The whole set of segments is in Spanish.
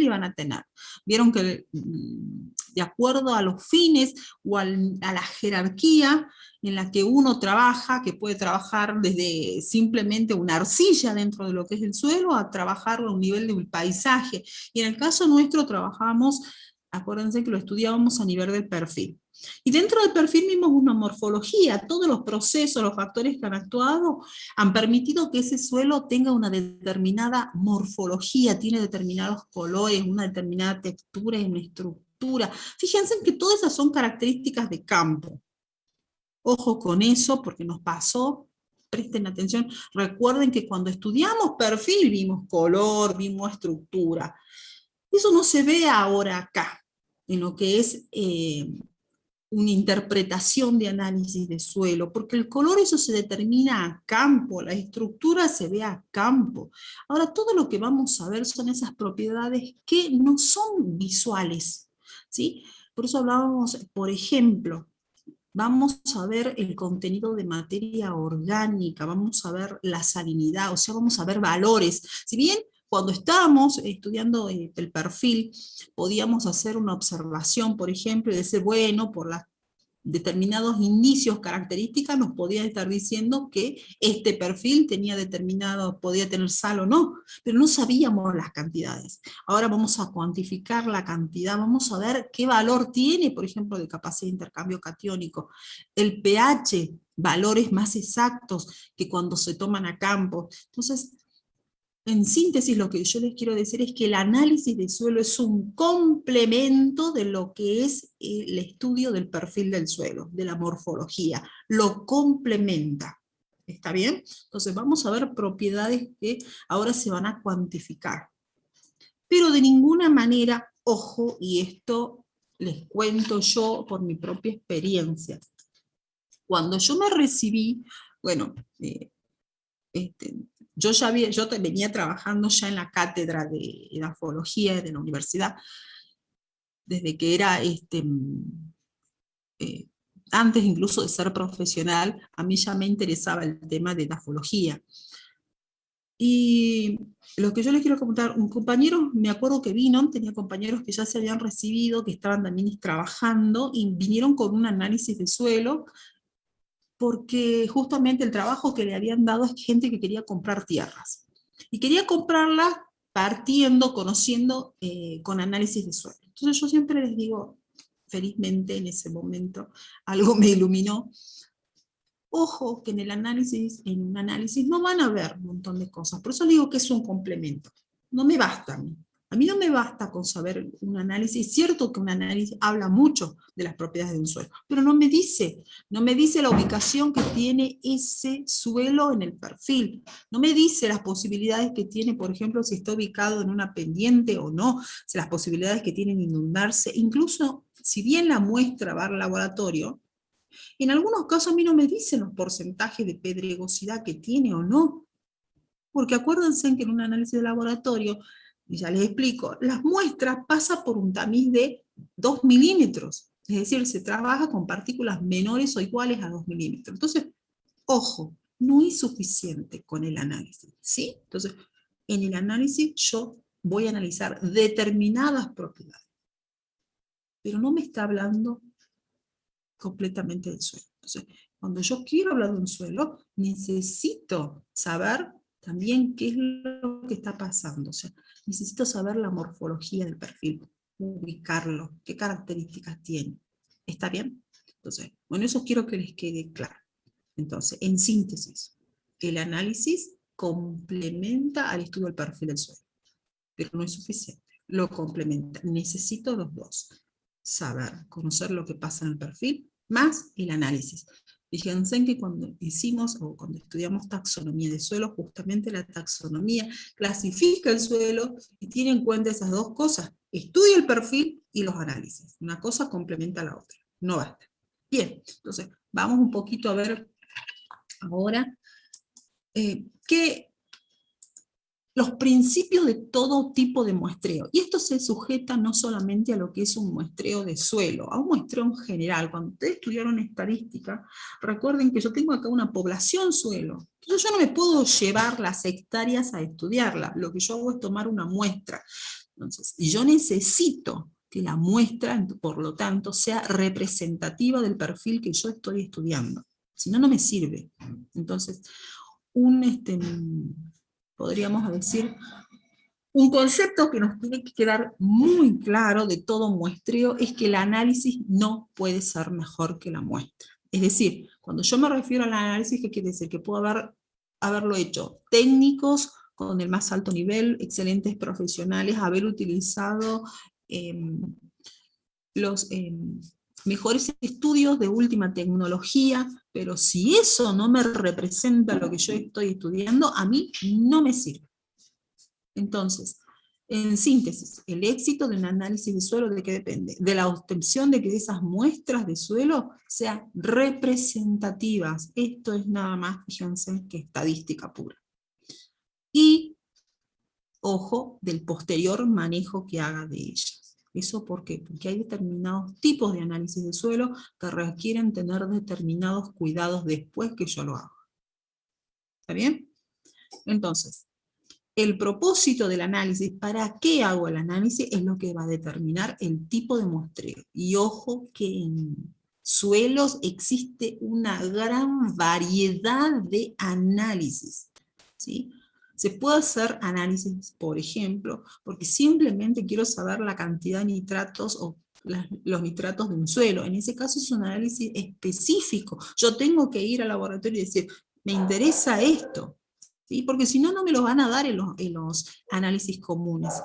iban a tener. Vieron que de acuerdo a los fines o a la jerarquía en la que uno trabaja, que puede trabajar desde simplemente una arcilla dentro de lo que es el suelo, a trabajar a un nivel de un paisaje. Y en el caso nuestro trabajamos, acuérdense que lo estudiábamos a nivel del perfil. Y dentro del perfil vimos una morfología, todos los procesos, los factores que han actuado han permitido que ese suelo tenga una determinada morfología, tiene determinados colores, una determinada textura y una estructura. Fíjense que todas esas son características de campo. Ojo con eso, porque nos pasó, presten atención, recuerden que cuando estudiamos perfil vimos color, vimos estructura. Eso no se ve ahora acá, en lo que es una interpretación de análisis de suelo, porque el color eso se determina a campo, la estructura se ve a campo. Ahora todo lo que vamos a ver son esas propiedades que no son visuales, ¿sí? Por eso hablábamos, por ejemplo, vamos a ver el contenido de materia orgánica, vamos a ver la salinidad, o sea, vamos a ver valores. Si bien cuando estábamos estudiando el perfil, podíamos hacer una observación, por ejemplo, y decir, bueno, por las determinados indicios, características, nos podía estar diciendo que este perfil tenía determinado, podía tener sal o no, pero no sabíamos las cantidades. Ahora vamos a cuantificar la cantidad, vamos a ver qué valor tiene, por ejemplo, de capacidad de intercambio catiónico. El pH, valores más exactos que cuando se toman a campo. Entonces, en síntesis, lo que yo les quiero decir es que el análisis de suelo es un complemento de lo que es el estudio del perfil del suelo, de la morfología. Lo complementa. ¿Está bien? Entonces vamos a ver propiedades que ahora se van a cuantificar. Pero de ninguna manera, ojo, y esto les cuento yo por mi propia experiencia. Cuando yo me recibí, bueno, yo venía trabajando ya en la cátedra de edafología de la universidad, desde que era, antes incluso de ser profesional, a mí ya me interesaba el tema de edafología. Y lo que yo les quiero comentar, un compañero, me acuerdo que vino, tenía compañeros que ya se habían recibido, que estaban también trabajando, y vinieron con un análisis de suelo, porque justamente el trabajo que le habían dado es gente que quería comprar tierras. Y quería comprarlas partiendo, conociendo con análisis de suelo. Entonces yo siempre les digo, felizmente en ese momento, algo me iluminó. Ojo que en un análisis no van a ver un montón de cosas. Por eso digo que es un complemento. No me basta a mí. A mí no me basta con saber un análisis. Es cierto que un análisis habla mucho de las propiedades de un suelo, pero no me dice la ubicación que tiene ese suelo en el perfil. No me dice las posibilidades que tiene, por ejemplo, si está ubicado en una pendiente o no, si las posibilidades que tiene de inundarse. Incluso, si bien la muestra va al laboratorio, en algunos casos a mí no me dicen los porcentajes de pedregosidad que tiene o no. Porque acuérdense que en un análisis de laboratorio, y ya les explico, las muestras pasan por un tamiz de 2 milímetros. Es decir, se trabaja con partículas menores o iguales a 2 milímetros. Entonces, ojo, no es suficiente con el análisis, ¿sí? Entonces, en el análisis yo voy a analizar determinadas propiedades, pero no me está hablando completamente del suelo. Entonces, cuando yo quiero hablar de un suelo, necesito saber también qué es lo que está pasando. O sea, necesito saber la morfología del perfil, ubicarlo, qué características tiene. ¿Está bien? Entonces, bueno, eso quiero que les quede claro. Entonces, en síntesis, el análisis complementa al estudio del perfil del suelo, pero no es suficiente. Lo complementa. Necesito los dos. Saber, conocer lo que pasa en el perfil, más el análisis. Fíjense en que cuando hicimos o cuando estudiamos taxonomía de suelo, justamente la taxonomía clasifica el suelo y tiene en cuenta esas dos cosas. Estudia el perfil y los análisis. Una cosa complementa a la otra. No basta. Bien, entonces vamos un poquito a ver ahora qué los principios de todo tipo de muestreo. Y esto se sujeta no solamente a lo que es un muestreo de suelo, a un muestreo en general. Cuando ustedes estudiaron estadística, recuerden que yo tengo acá una población suelo. Entonces yo no me puedo llevar las hectáreas a estudiarla. Lo que yo hago es tomar una muestra. Entonces, y yo necesito que la muestra, por lo tanto, sea representativa del perfil que yo estoy estudiando. Si no, no me sirve. Entonces, podríamos decir, un concepto que nos tiene que quedar muy claro de todo muestreo es que el análisis no puede ser mejor que la muestra. Es decir, cuando yo me refiero al análisis, ¿qué quiere decir? Que puedo haberlo hecho técnicos con el más alto nivel, excelentes profesionales, haber utilizado los mejores estudios de última tecnología, pero si eso no me representa lo que yo estoy estudiando, a mí no me sirve. Entonces, en síntesis, el éxito de un análisis de suelo, ¿de qué depende? De la obtención de que esas muestras de suelo sean representativas. Esto es nada más, fíjense, que estadística pura. Y, ojo, del posterior manejo que haga de ellas. ¿Eso por qué? Porque hay determinados tipos de análisis de suelo que requieren tener determinados cuidados después que yo lo haga. ¿Está bien? Entonces, el propósito del análisis, ¿para qué hago el análisis? Es lo que va a determinar el tipo de muestreo. Y ojo que en suelos existe una gran variedad de análisis, ¿sí? Se puede hacer análisis, por ejemplo, porque simplemente quiero saber la cantidad de nitratos o los nitratos de un suelo. En ese caso es un análisis específico. Yo tengo que ir al laboratorio y decir, me interesa esto, ¿sí? Porque si no, no me los van a dar en los análisis comunes.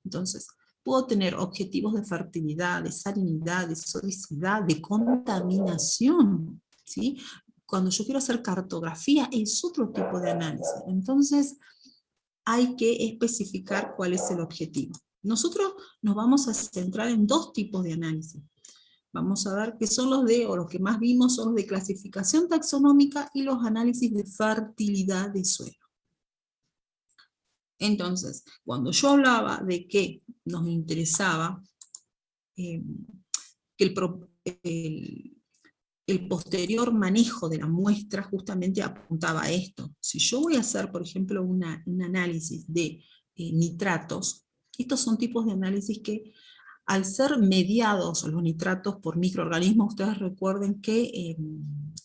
Entonces, puedo tener objetivos de fertilidad, de salinidad, de sodicidad, de contaminación, ¿sí? Cuando yo quiero hacer cartografía, es otro tipo de análisis. Entonces, hay que especificar cuál es el objetivo. Nosotros nos vamos a centrar en dos tipos de análisis. Vamos a ver qué son o los que más vimos son los de clasificación taxonómica y los análisis de fertilidad de suelo. Entonces, cuando yo hablaba de que nos interesaba que el posterior manejo de la muestra justamente apuntaba a esto. Si yo voy a hacer, por ejemplo, un análisis de nitratos, estos son tipos de análisis que al ser mediados los nitratos por microorganismos, ustedes recuerden que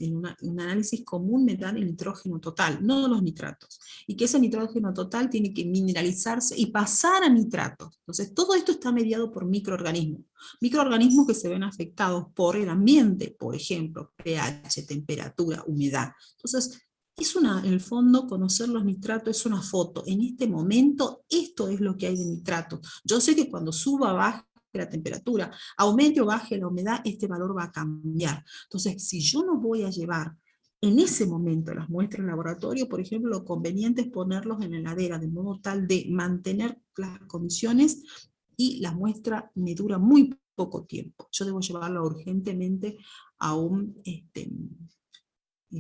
en un análisis común me dan el nitrógeno total, no los nitratos, y que ese nitrógeno total tiene que mineralizarse y pasar a nitratos. Entonces todo esto está mediado por microorganismos, microorganismos que se ven afectados por el ambiente, por ejemplo, pH, temperatura, humedad. Entonces, en el fondo, conocer los nitratos es una foto. En este momento, esto es lo que hay de nitratos. Yo sé que cuando suba, baja la temperatura, aumente o baje la humedad, este valor va a cambiar. Entonces, si yo no voy a llevar en ese momento las muestras en laboratorio, por ejemplo, lo conveniente es ponerlos en la heladera, de modo tal de mantener las condiciones y la muestra me dura muy poco tiempo. Yo debo llevarla urgentemente a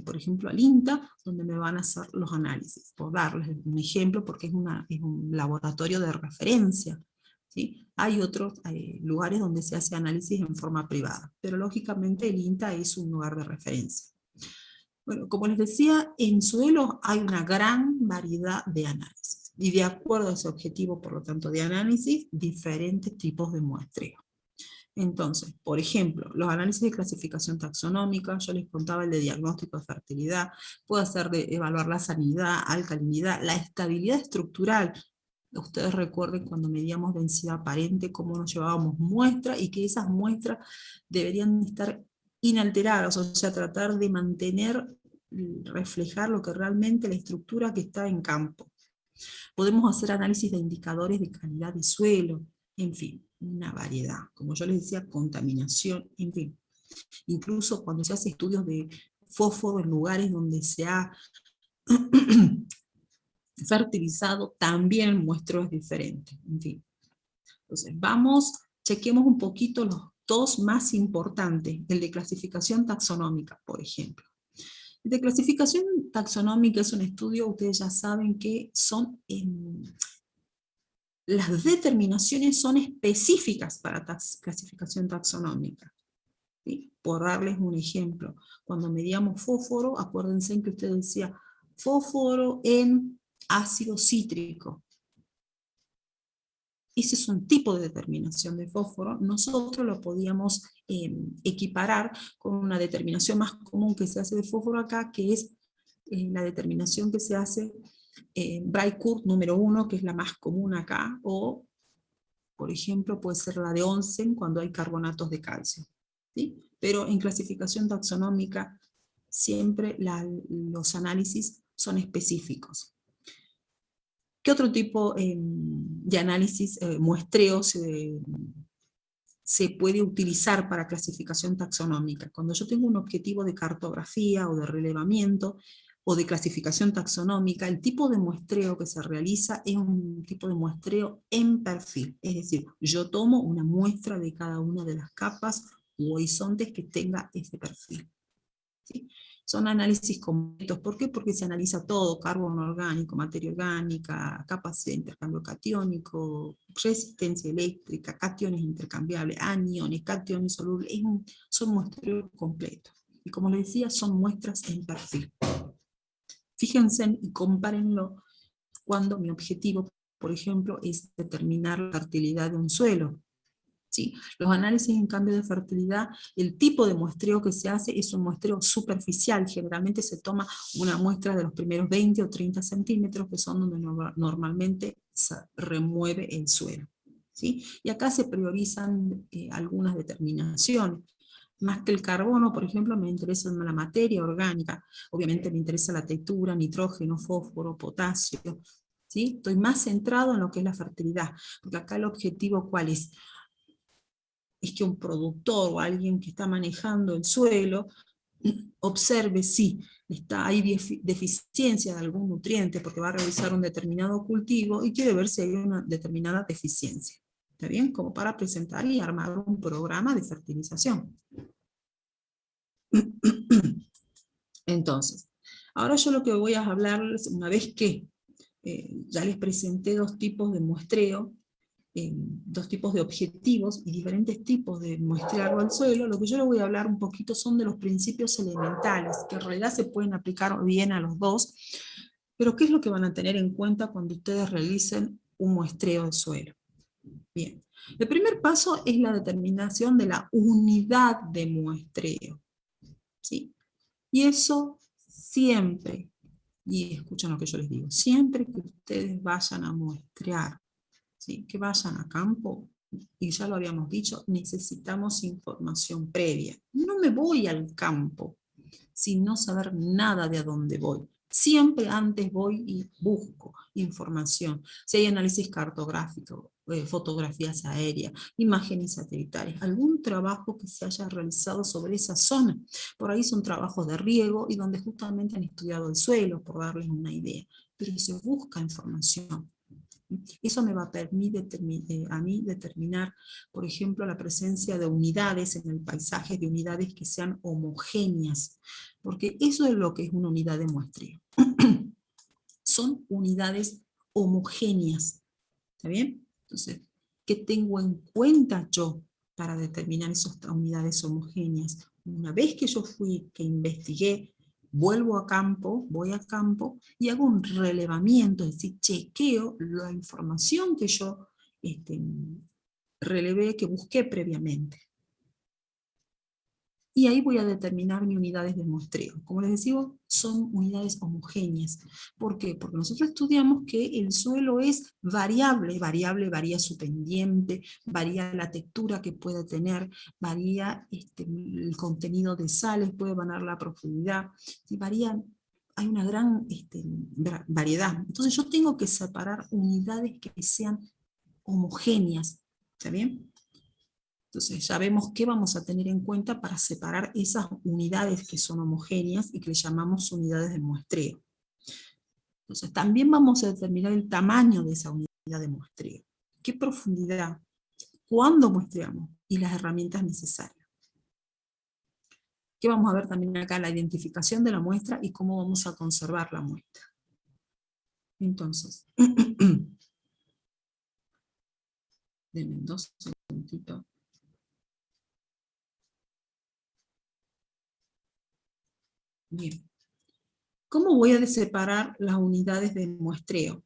por ejemplo, al INTA, donde me van a hacer los análisis. Por darles un ejemplo, porque es un laboratorio de referencia. ¿Sí? Hay otros lugares donde se hace análisis en forma privada, pero lógicamente el INTA es un lugar de referencia. Bueno, como les decía, en suelos hay una gran variedad de análisis, y de acuerdo a ese objetivo, por lo tanto, de análisis, diferentes tipos de muestreo. Entonces, por ejemplo, los análisis de clasificación taxonómica, yo les contaba el de diagnóstico de fertilidad, puede ser de evaluar la salinidad, alcalinidad, la estabilidad estructural. Ustedes recuerden cuando medíamos densidad aparente, cómo nos llevábamos muestras y que esas muestras deberían estar inalteradas, o sea, tratar de mantener, reflejar lo que realmente la estructura que está en campo. Podemos hacer análisis de indicadores de calidad de suelo, en fin, una variedad. Como yo les decía, contaminación, en fin. Incluso cuando se hace estudios de fósforo en lugares donde se ha fertilizado, también el muestreo es diferente. En fin. Entonces, chequemos un poquito los dos más importantes, el de clasificación taxonómica, por ejemplo. El de clasificación taxonómica es un estudio, ustedes ya saben que son las determinaciones son específicas para clasificación taxonómica. ¿Sí? Por darles un ejemplo, cuando medíamos fósforo, acuérdense que usted decía fósforo en ácido cítrico. Ese es un tipo de determinación de fósforo. Nosotros lo podíamos equiparar con una determinación más común que se hace de fósforo acá, que es la determinación que se hace Bright-Kurt número 1, que es la más común acá, o por ejemplo puede ser la de Onsen cuando hay carbonatos de calcio, ¿sí? Pero en clasificación taxonómica siempre los análisis son específicos. ¿Qué otro tipo de análisis, muestreo se puede utilizar para clasificación taxonómica? Cuando yo tengo un objetivo de cartografía o de relevamiento o de clasificación taxonómica, el tipo de muestreo que se realiza es un tipo de muestreo en perfil. Es decir, yo tomo una muestra de cada una de las capas u horizontes que tenga ese perfil, ¿sí? Son análisis completos. ¿Por qué? Porque se analiza todo: carbono orgánico, materia orgánica, capacidad de intercambio catiónico, resistencia eléctrica, cationes intercambiables, aniones, cationes solubles. Son muestreos completos. Y como les decía, son muestras en perfil. Fíjense y compárenlo cuando mi objetivo, por ejemplo, es determinar la fertilidad de un suelo. ¿Sí? Los análisis en cambio de fertilidad, el tipo de muestreo que se hace es un muestreo superficial. Generalmente se toma una muestra de los primeros 20 o 30 centímetros, que son donde normalmente se remueve el suelo, ¿sí? Y acá se priorizan algunas determinaciones. Más que el carbono, por ejemplo, me interesa la materia orgánica. Obviamente me interesa la textura, nitrógeno, fósforo, potasio, ¿sí? Estoy más centrado en lo que es la fertilidad, porque acá el objetivo, ¿cuál es? Es que un productor o alguien que está manejando el suelo observe si hay deficiencia de algún nutriente, porque va a realizar un determinado cultivo y quiere ver si hay una determinada deficiencia. ¿Está bien? Como para presentar y armar un programa de fertilización. Entonces, ahora yo lo que voy a hablarles, una vez que ya les presenté dos tipos de muestreo, dos tipos de objetivos y diferentes tipos de muestrearlo al suelo, lo que yo les voy a hablar un poquito son de los principios elementales, que en realidad se pueden aplicar bien a los dos, pero ¿qué es lo que van a tener en cuenta cuando ustedes realicen un muestreo del suelo? Bien, el primer paso es la determinación de la unidad de muestreo, ¿sí? Y eso siempre, y escuchen lo que yo les digo, siempre que ustedes vayan a muestrear, ¿sí? Que vayan a campo, y ya lo habíamos dicho, necesitamos información previa. No me voy al campo sin no saber nada de a dónde voy. Siempre antes voy y busco información. Si hay análisis cartográfico, fotografías aéreas, imágenes satelitales, algún trabajo que se haya realizado sobre esa zona. Por ahí son trabajos de riego y donde justamente han estudiado el suelo, por darles una idea. Pero se busca información. Eso me va a permitir a mí determinar, por ejemplo, la presencia de unidades en el paisaje, de unidades que sean homogéneas, porque eso es lo que es una unidad de muestreo. Son unidades homogéneas, ¿está bien? Entonces, ¿qué tengo en cuenta yo para determinar esas unidades homogéneas? Una vez que yo fui, que investigué, vuelvo a campo, voy a campo y hago un relevamiento, es decir, chequeo la información que yo relevé, que busqué previamente. Y ahí voy a determinar mis unidades de muestreo. Como les decía, son unidades homogéneas. ¿Por qué? Porque nosotros estudiamos que el suelo es variable, varía su pendiente, varía la textura que puede tener, varía el contenido de sales, puede variar la profundidad, y hay una gran variedad. Entonces yo tengo que separar unidades que sean homogéneas, ¿está bien? Entonces ya vemos qué vamos a tener en cuenta para separar esas unidades que son homogéneas y que le llamamos unidades de muestreo. Entonces también vamos a determinar el tamaño de esa unidad de muestreo. ¿Qué profundidad? ¿Cuándo muestreamos? Y las herramientas necesarias. ¿Qué vamos a ver también acá? La identificación de la muestra y cómo vamos a conservar la muestra. Entonces, denme 2 segunditos. Bien. ¿Cómo voy a separar las unidades de muestreo?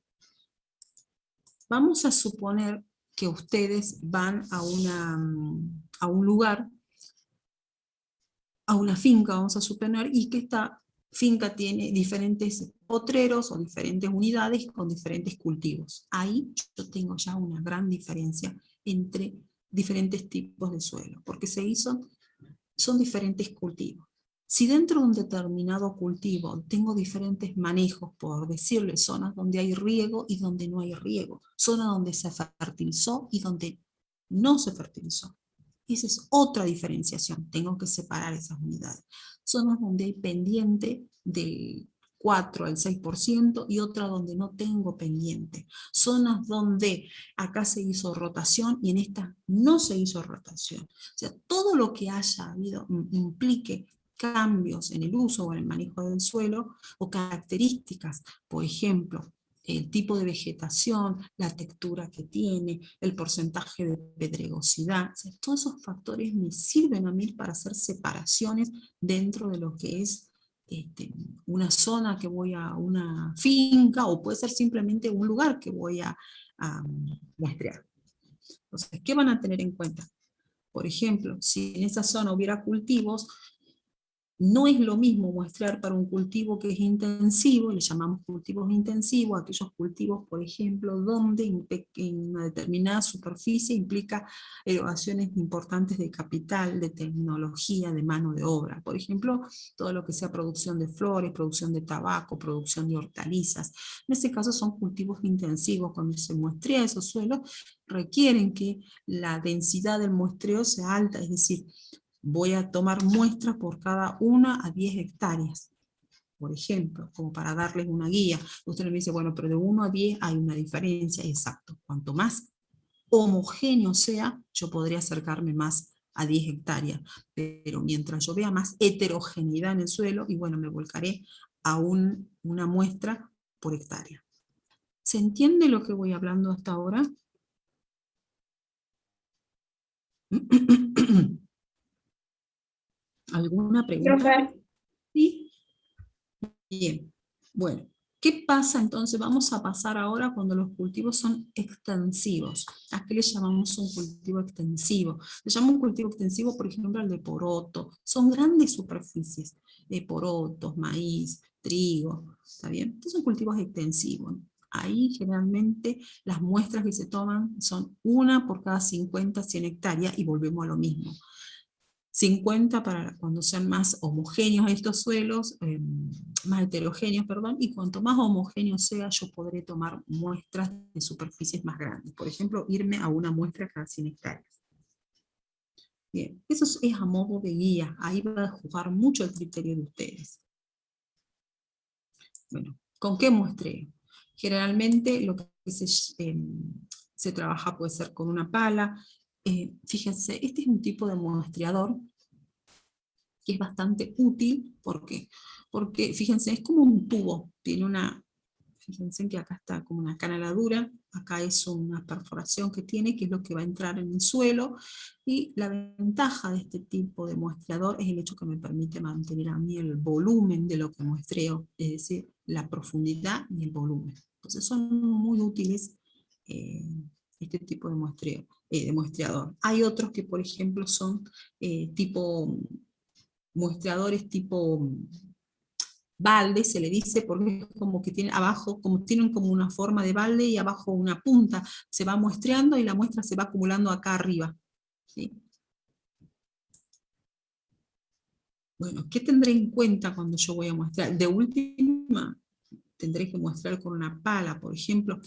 Vamos a suponer que ustedes van a un lugar, a una finca, vamos a suponer, y que esta finca tiene diferentes potreros o diferentes unidades con diferentes cultivos. Ahí yo tengo ya una gran diferencia entre diferentes tipos de suelo, porque son diferentes cultivos. Si dentro de un determinado cultivo tengo diferentes manejos, por decirle, zonas donde hay riego y donde no hay riego, zonas donde se fertilizó y donde no se fertilizó. Esa es otra diferenciación, tengo que separar esas unidades. Zonas donde hay pendiente del 4 al 6% y otra donde no tengo pendiente. Zonas donde acá se hizo rotación y en esta no se hizo rotación. O sea, todo lo que haya habido implique cambios en el uso o en el manejo del suelo o características, por ejemplo, el tipo de vegetación, la textura que tiene, el porcentaje de pedregosidad, o sea, todos esos factores me sirven a mí para hacer separaciones dentro de lo que es una zona que voy a una finca, o puede ser simplemente un lugar que voy a muestrear. Entonces, ¿qué van a tener en cuenta? Por ejemplo, si en esa zona hubiera cultivos, no es lo mismo muestrear para un cultivo que es intensivo, le llamamos cultivos intensivos, aquellos cultivos, por ejemplo, donde en una determinada superficie implica erogaciones importantes de capital, de tecnología, de mano de obra. Por ejemplo, todo lo que sea producción de flores, producción de tabaco, producción de hortalizas. En este caso son cultivos intensivos. Cuando se muestrea esos suelos, requieren que la densidad del muestreo sea alta, es decir, voy a tomar muestras por cada 1 a 10 hectáreas, por ejemplo, como para darles una guía. Usted me dice, bueno, pero de 1 a 10 hay una diferencia, exacto. Cuanto más homogéneo sea, yo podría acercarme más a 10 hectáreas, pero mientras yo vea más heterogeneidad en el suelo, y bueno, me volcaré a una muestra por hectárea. ¿Se entiende lo que voy hablando hasta ahora? ¿Alguna pregunta? Profe, Sí. Bien, bueno, ¿qué pasa entonces? Vamos a pasar ahora cuando los cultivos son extensivos. ¿A qué le llamamos un cultivo extensivo? Le llamamos un cultivo extensivo, por ejemplo, al de poroto. Son grandes superficies de porotos, maíz, trigo, ¿está bien? Estos son cultivos extensivos. Ahí generalmente las muestras que se toman son 1 por cada 50, 100 hectáreas y volvemos a lo mismo. 50 para cuando sean más homogéneos estos suelos, más heterogéneos, perdón, y cuanto más homogéneo sea, yo podré tomar muestras de superficies más grandes. Por ejemplo, irme a una muestra cada 100 hectáreas. Bien, eso es a modo de guía, ahí va a jugar mucho el criterio de ustedes. Bueno, ¿con qué muestreo? Generalmente lo que se trabaja puede ser con una pala. Fíjense, este es un tipo de muestreador que es bastante útil. ¿Por qué? Porque, fíjense, es como un tubo, tiene fíjense que acá está como una canaladura, acá es una perforación que tiene, que es lo que va a entrar en el suelo, y la ventaja de este tipo de muestreador es el hecho que me permite mantener a mí el volumen de lo que muestreo, es decir, la profundidad y el volumen. Entonces son muy útiles eh, este tipo de muestreo, de muestreador. Hay otros que, por ejemplo, son tipo muestreadores tipo balde, se le dice, porque es como que tiene abajo, como tienen como una forma de balde y abajo una punta, se va muestreando y la muestra se va acumulando acá arriba. ¿Sí? Bueno, ¿qué tendré en cuenta cuando yo voy a muestrar? De última, tendré que muestrar con una pala, por ejemplo,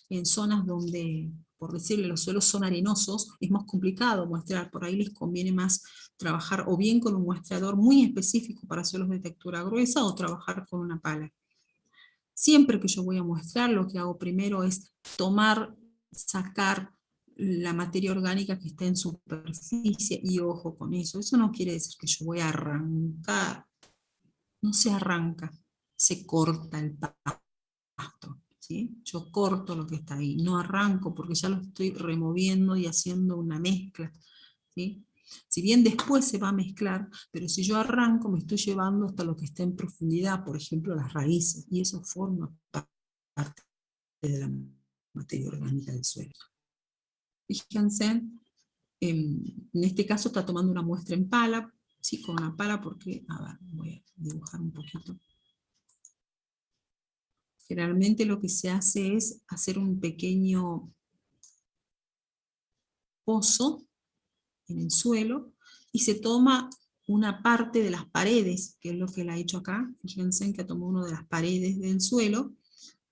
en zonas donde, por decirle, los suelos son arenosos, es más complicado muestrar, por ahí les conviene más trabajar o bien con un muestrador muy específico para suelos de textura gruesa o trabajar con una pala. Siempre que yo voy a muestrar, lo que hago primero es tomar, sacar la materia orgánica que está en superficie, y ojo con eso no quiere decir que yo voy a arrancar, no se arranca, se corta el pasto, ¿sí? Yo corto lo que está ahí, no arranco porque ya lo estoy removiendo y haciendo una mezcla, ¿sí? Si bien después se va a mezclar, pero si yo arranco me estoy llevando hasta lo que está en profundidad, por ejemplo las raíces, y eso forma parte de la materia orgánica del suelo. Fíjense, en este caso está tomando una muestra en pala, sí, con una pala porque, a ver, voy a dibujar un poquito. Generalmente lo que se hace es hacer un pequeño pozo en el suelo y se toma una parte de las paredes, que es lo que él ha hecho acá. Fíjense que tomó una de las paredes del suelo,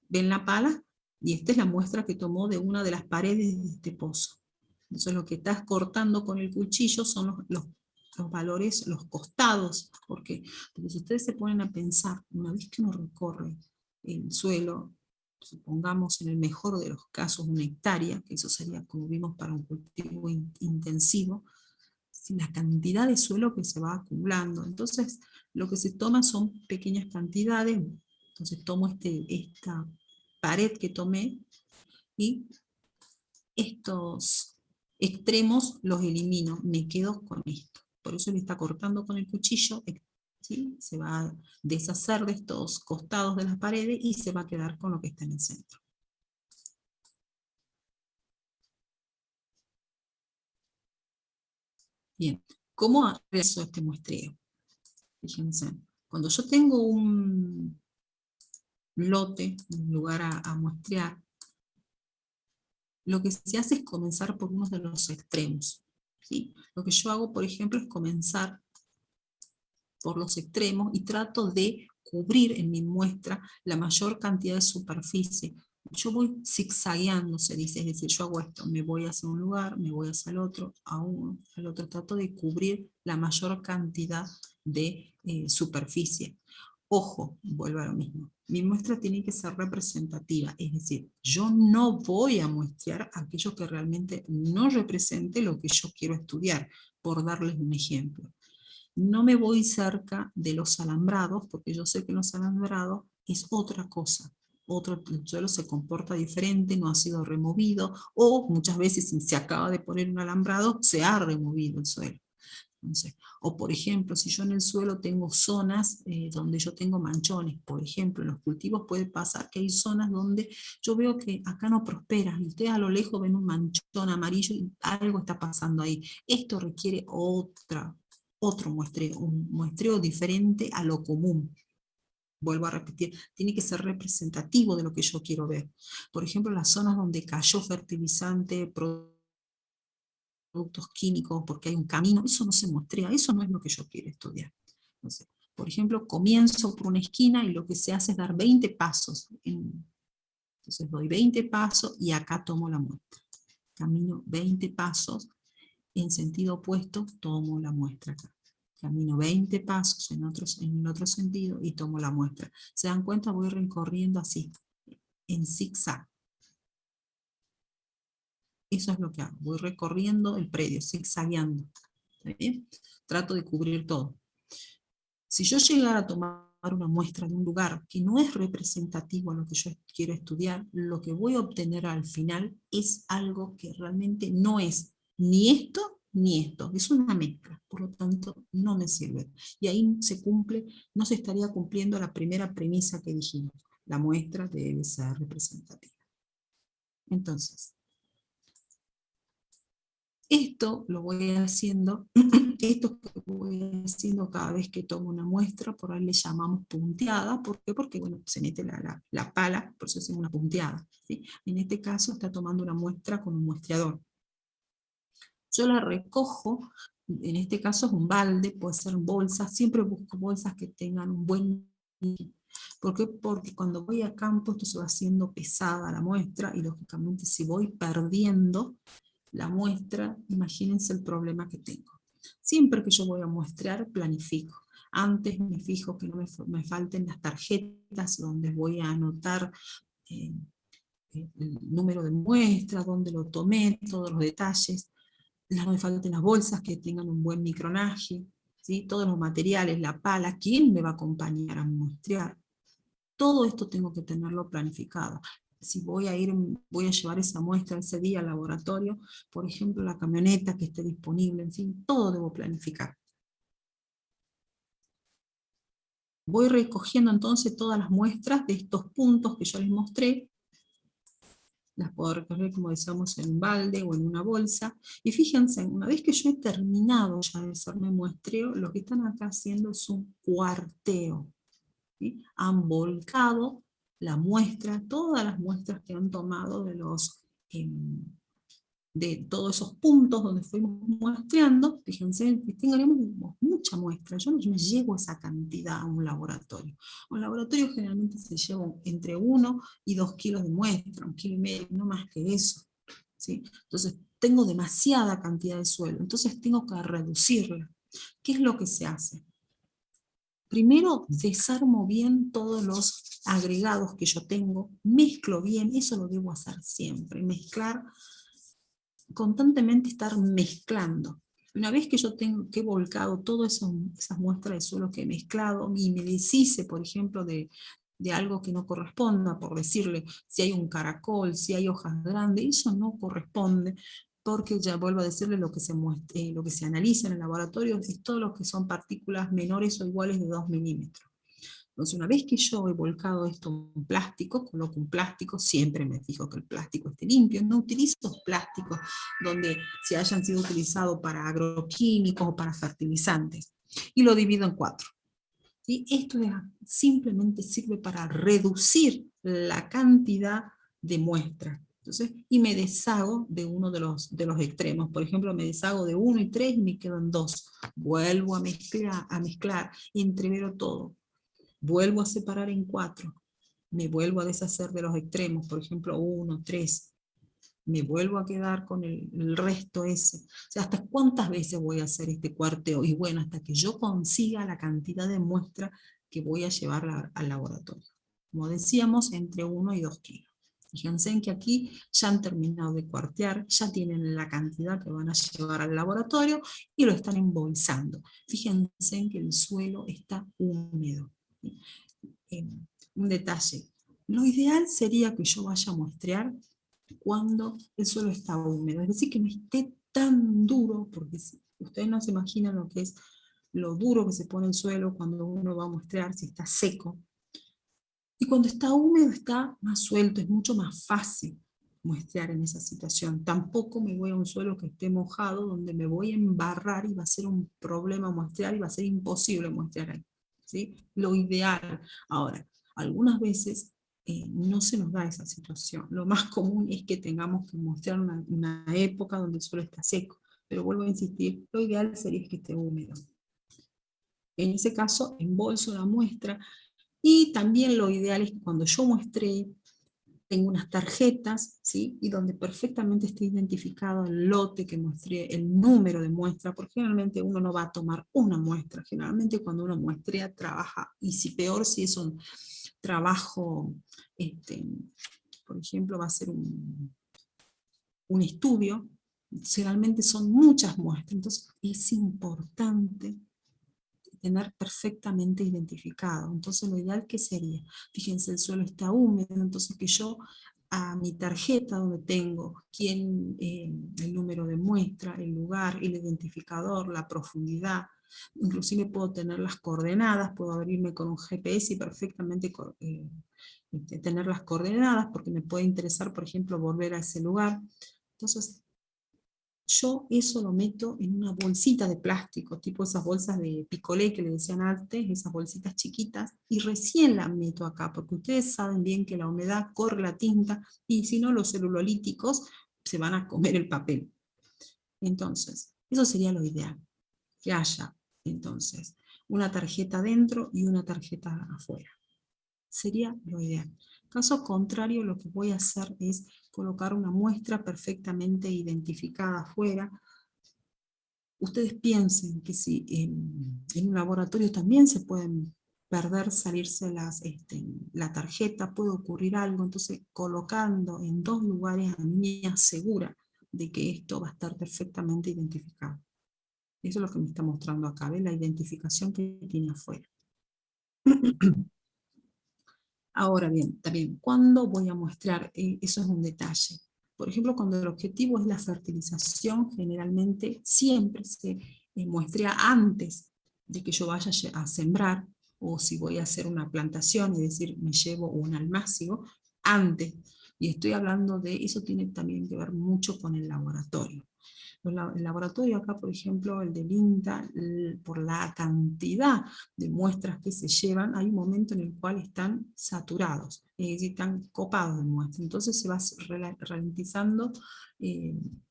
ven la pala, y esta es la muestra que tomó de una de las paredes de este pozo. Entonces lo que estás cortando con el cuchillo son los valores, los costados. ¿Por qué? Porque si ustedes se ponen a pensar, una vez que uno recorre el suelo, supongamos en el mejor de los casos una hectárea, que eso sería como vimos para un cultivo intensivo, la cantidad de suelo que se va acumulando. Entonces lo que se toma son pequeñas cantidades. Entonces tomo esta pared que tomé y estos extremos los elimino, me quedo con esto. Por eso le está cortando con el cuchillo, ¿sí? Se va a deshacer de estos costados de las paredes y se va a quedar con lo que está en el centro. Bien, ¿cómo realizo este muestreo? Fíjense, cuando yo tengo un lote, un lugar a muestrear, lo que se hace es comenzar por uno de los extremos. ¿Sí? Lo que yo hago, por ejemplo, es comenzar por los extremos y trato de cubrir en mi muestra la mayor cantidad de superficie. Yo voy zigzagueando, se dice, es decir, yo hago esto, me voy hacia un lugar, me voy hacia el otro, a uno, al otro, trato de cubrir la mayor cantidad de superficie. Ojo, vuelvo a lo mismo, mi muestra tiene que ser representativa, es decir, yo no voy a muestrear aquello que realmente no represente lo que yo quiero estudiar, por darles un ejemplo. No me voy cerca de los alambrados, porque yo sé que los alambrados es otra cosa. El suelo se comporta diferente, no ha sido removido, o muchas veces si se acaba de poner un alambrado, se ha removido el suelo. Entonces, o por ejemplo, si yo en el suelo tengo zonas donde yo tengo manchones, por ejemplo, en los cultivos puede pasar que hay zonas donde yo veo que acá no prospera, y ustedes a lo lejos ven un manchón amarillo y algo está pasando ahí. Esto requiere otro muestreo, un muestreo diferente a lo común. Vuelvo a repetir, tiene que ser representativo de lo que yo quiero ver. Por ejemplo, las zonas donde cayó fertilizante, productos químicos, porque hay un camino, eso no se muestrea, eso no es lo que yo quiero estudiar. Entonces, por ejemplo, comienzo por una esquina y lo que se hace es dar 20 pasos. Entonces doy 20 pasos y acá tomo la muestra. Camino 20 pasos en sentido opuesto, tomo la muestra acá. Camino 20 pasos en el otro sentido y tomo la muestra. ¿Se dan cuenta? Voy recorriendo así, en zigzag. Eso es lo que hago. Voy recorriendo el predio, zigzagueando. ¿Está bien? Trato de cubrir todo. Si yo llegara a tomar una muestra de un lugar que no es representativo a lo que yo quiero estudiar, lo que voy a obtener al final es algo que realmente no es ni esto ni esto, es una mezcla, por lo tanto no me sirve. Y ahí no se estaría cumpliendo la primera premisa que dijimos, la muestra debe ser representativa. Entonces, esto lo voy haciendo, esto que voy haciendo cada vez que tomo una muestra, por ahí le llamamos punteada. ¿Por qué? Porque bueno, se mete la pala, por eso hacemos una punteada, ¿sí? En este caso está tomando una muestra con un muestreador. Yo la recojo, en este caso es un balde, puede ser bolsas, siempre busco bolsas que tengan un buen... ¿Por qué? Porque cuando voy a campo esto se va haciendo pesada la muestra y lógicamente si voy perdiendo la muestra, imagínense el problema que tengo. Siempre que yo voy a muestrear, planifico. Antes me fijo que no me falten las tarjetas donde voy a anotar el número de muestra, dónde lo tomé, todos los detalles. No me falten las bolsas que tengan un buen micronaje, ¿sí? Todos los materiales, la pala, quién me va a acompañar a muestrear. Todo esto tengo que tenerlo planificado. Si voy a llevar esa muestra ese día al laboratorio, por ejemplo, la camioneta que esté disponible, en fin, todo debo planificar. Voy recogiendo entonces todas las muestras de estos puntos que yo les mostré, las puedo recoger, como decíamos, en un balde o en una bolsa. Y fíjense, una vez que yo he terminado ya de hacerme muestreo, lo que están acá haciendo es un cuarteo, ¿sí? Han volcado la muestra, todas las muestras que han tomado de todos esos puntos donde fuimos muestreando. Fíjense, tenemos mucha muestra, yo no me llevo esa cantidad a un laboratorio. A un laboratorio generalmente se lleva entre 1 y 2 kilos de muestra, 1,5 kilos, no más que eso, ¿sí? Entonces tengo demasiada cantidad de suelo, entonces tengo que reducirla. ¿Qué es lo que se hace? Primero desarmo bien todos los agregados que yo tengo, mezclo bien, eso lo debo hacer siempre, mezclar, constantemente estar mezclando. Una vez que yo tengo que he volcado todas esas muestras de suelo que he mezclado y me deshice, por ejemplo, de algo que no corresponda, por decirle, si hay un caracol, si hay hojas grandes, eso no corresponde, porque ya vuelvo a decirle, lo que lo que se analiza en el laboratorio es todo lo que son partículas menores o iguales de 2 milímetros. Entonces, una vez que yo he volcado esto en plástico, coloco un plástico, siempre me fijo que el plástico esté limpio, no utilizo plásticos donde se hayan sido utilizados para agroquímicos o para fertilizantes, y lo divido en 4. ¿Sí? Esto simplemente sirve para reducir la cantidad de muestras. Entonces, y me deshago de uno de los extremos. Por ejemplo, me deshago de 1 y 3 y me quedan 2. Vuelvo a mezclar, entrevero todo. Vuelvo a separar en 4, me vuelvo a deshacer de los extremos, por ejemplo 1, 3, me vuelvo a quedar con el resto ese. O sea, ¿hasta cuántas veces voy a hacer este cuarteo? Y bueno, hasta que yo consiga la cantidad de muestra que voy a llevar al laboratorio. Como decíamos, entre 1 y 2 kilos. Fíjense que aquí ya han terminado de cuartear, ya tienen la cantidad que van a llevar al laboratorio y lo están embolsando. Fíjense que el suelo está húmedo. Un detalle, lo ideal sería que yo vaya a muestrear cuando el suelo está húmedo, es decir, que no esté tan duro, porque ustedes no se imaginan lo que es lo duro que se pone el suelo cuando uno va a muestrear, si está seco. Y cuando está húmedo está más suelto, es mucho más fácil muestrear en esa situación. Tampoco me voy a un suelo que esté mojado, donde me voy a embarrar y va a ser un problema muestrear y va a ser imposible muestrear ahí, ¿sí? Lo ideal. Ahora, algunas veces no se nos da esa situación. Lo más común es que tengamos que mostrar una época donde el suelo está seco, pero vuelvo a insistir, lo ideal sería que esté húmedo. En ese caso, embolso la muestra, y también lo ideal es que cuando yo muestre, tengo unas tarjetas, ¿sí? Y donde perfectamente esté identificado el lote que muestré, el número de muestra, porque generalmente uno no va a tomar una muestra, generalmente cuando uno muestrea trabaja, y si peor si es un trabajo, por ejemplo, va a ser un estudio, generalmente son muchas muestras, entonces es importante tener perfectamente identificado. Entonces lo ideal que sería, fíjense, el suelo está húmedo, entonces que yo a mi tarjeta donde tengo el número de muestra, el lugar, el identificador, la profundidad, inclusive puedo tener las coordenadas, puedo abrirme con un GPS y perfectamente tener las coordenadas, porque me puede interesar, por ejemplo, volver a ese lugar. Entonces, yo eso lo meto en una bolsita de plástico, tipo esas bolsas de picolé que le decían antes, esas bolsitas chiquitas, y recién la meto acá, porque ustedes saben bien que la humedad corre la tinta, y si no los celulolíticos se van a comer el papel. Entonces, eso sería lo ideal, que haya entonces una tarjeta dentro y una tarjeta afuera. Sería lo ideal. Caso contrario, lo que voy a hacer es colocar una muestra perfectamente identificada afuera. Ustedes piensen que si en un laboratorio también se pueden perder, salirse la tarjeta, puede ocurrir algo, entonces colocando en 2 lugares a mí me asegura de que esto va a estar perfectamente identificado. Eso es lo que me está mostrando acá, ¿ves? La identificación que tiene afuera. Ahora bien, también, ¿cuándo voy a muestrear? Eso es un detalle. Por ejemplo, cuando el objetivo es la fertilización, generalmente siempre se muestrea antes de que yo vaya a sembrar, o si voy a hacer una plantación, es decir, me llevo un almácigo, antes. Y estoy hablando de, eso tiene también que ver mucho con el laboratorio. El laboratorio acá, por ejemplo, el del INTA, por la cantidad de muestras que se llevan, hay un momento en el cual están saturados, es decir, están copados de muestras. Entonces se va ralentizando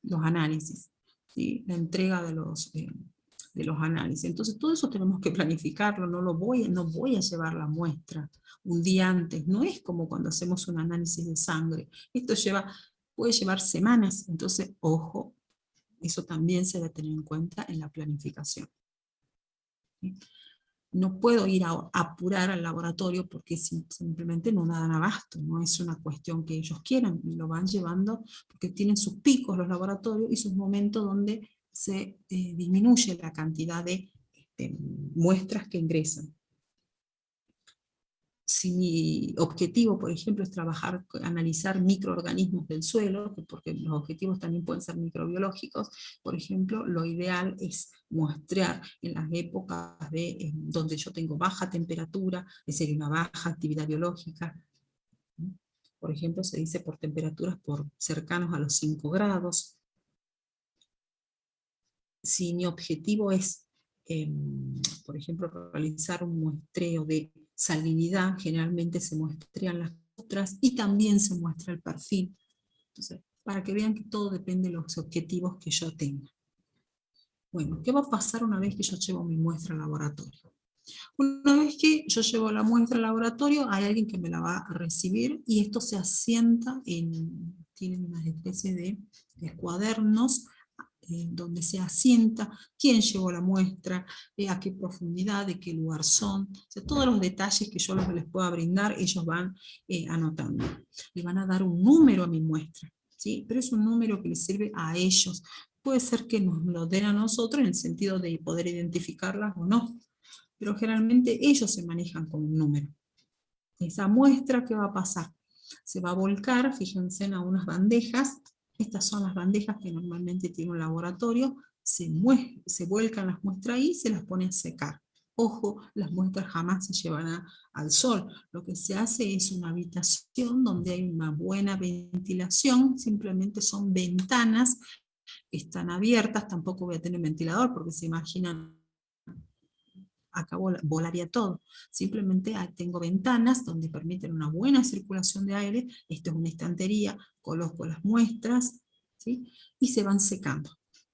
los análisis, ¿sí? La entrega de los análisis. Entonces todo eso tenemos que planificarlo, no voy a llevar la muestra un día antes, no es como cuando hacemos un análisis de sangre. Esto puede llevar semanas, entonces ojo, eso también se debe tener en cuenta en la planificación. No puedo ir a apurar al laboratorio porque simplemente no dan abasto, no es una cuestión que ellos quieran, lo van llevando porque tienen sus picos los laboratorios y sus momentos donde se disminuye la cantidad de muestras que ingresan. Si mi objetivo, por ejemplo, es analizar microorganismos del suelo, porque los objetivos también pueden ser microbiológicos, por ejemplo, lo ideal es muestrear en las épocas donde yo tengo baja temperatura, es decir, una baja actividad biológica. Por ejemplo, se dice por temperaturas cercanos a los 5 grados. Si mi objetivo es, por ejemplo, realizar un muestreo de salinidad, generalmente se muestrean las muestras y también se muestra el perfil. Entonces, para que vean que todo depende de los objetivos que yo tenga. Bueno, ¿qué va a pasar una vez que yo llevo mi muestra al laboratorio? Una vez que yo llevo la muestra al laboratorio, hay alguien que me la va a recibir y esto se asienta tienen una especie de cuadernos donde se asienta quién llevó la muestra, a qué profundidad, de qué lugar son, o sea, todos los detalles que yo les pueda brindar, ellos van anotando. Le van a dar un número a mi muestra, ¿sí? Pero es un número que les sirve a ellos. Puede ser que nos lo den a nosotros en el sentido de poder identificarlas o no, pero generalmente ellos se manejan con un número. Esa muestra, ¿qué va a pasar? Se va a volcar, fíjense, en unas bandejas. Estas son las bandejas que normalmente tiene un laboratorio. Se vuelcan las muestras ahí y se las pone a secar. Ojo, las muestras jamás se llevan al sol. Lo que se hace es una habitación donde hay una buena ventilación, simplemente son ventanas que están abiertas. Tampoco voy a tener ventilador porque se imaginan, acá volaría todo. Simplemente tengo ventanas donde permiten una buena circulación de aire. Esto es una estantería, coloco las muestras, ¿sí? Y se van secando.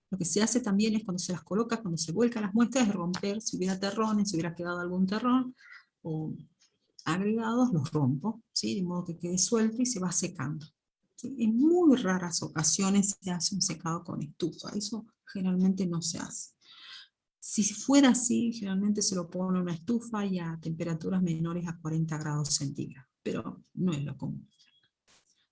Lo que se hace también es cuando se las coloca, cuando se vuelcan las muestras, es romper, si hubiera terrones, si hubiera quedado algún terrón, o agregados, los rompo, ¿sí? De modo que quede suelto y se va secando. ¿Sí? En muy raras ocasiones se hace un secado con estufa, eso generalmente no se hace. Si fuera así, generalmente se lo pone en una estufa y a temperaturas menores a 40 grados centígrados, pero no es lo común.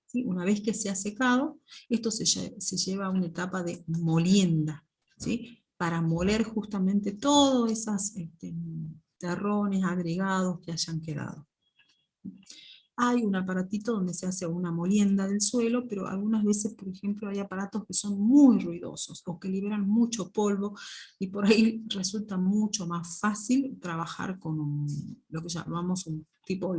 ¿Sí? Una vez que se ha secado, esto se lleva a una etapa de molienda, ¿sí? Para moler justamente todos esos terrones, agregados que hayan quedado. Hay un aparatito donde se hace una molienda del suelo, pero algunas veces, por ejemplo, hay aparatos que son muy ruidosos o que liberan mucho polvo y por ahí resulta mucho más fácil trabajar con lo que llamamos un tipo,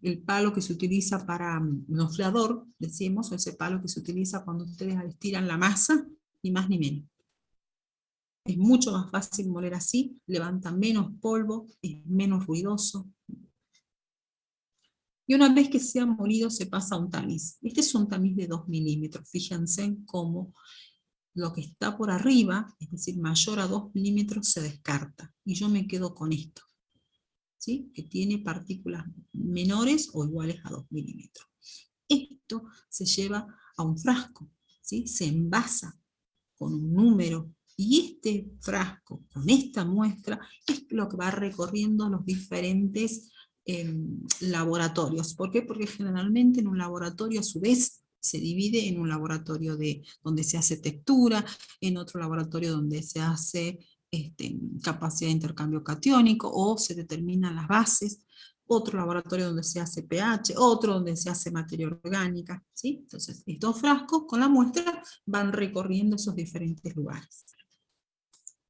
el palo que se utiliza para un enfriador, decimos, o ese palo que se utiliza cuando ustedes estiran la masa, ni más ni menos. Es mucho más fácil moler así, levanta menos polvo, es menos ruidoso. Y una vez que se ha molido se pasa a un tamiz. Este es un tamiz de 2 milímetros. Fíjense cómo lo que está por arriba, es decir, mayor a 2 milímetros, se descarta. Y yo me quedo con esto, ¿sí? Que tiene partículas menores o iguales a 2 milímetros. Esto se lleva a un frasco, ¿sí? Se envasa con un número. Y este frasco, con esta muestra, es lo que va recorriendo los diferentes laboratorios. ¿Por qué? Porque generalmente en un laboratorio a su vez se divide en un laboratorio donde se hace textura, en otro laboratorio donde se hace capacidad de intercambio catiónico o se determinan las bases, otro laboratorio donde se hace pH, otro donde se hace materia orgánica, ¿sí? Entonces estos frascos con la muestra van recorriendo esos diferentes lugares.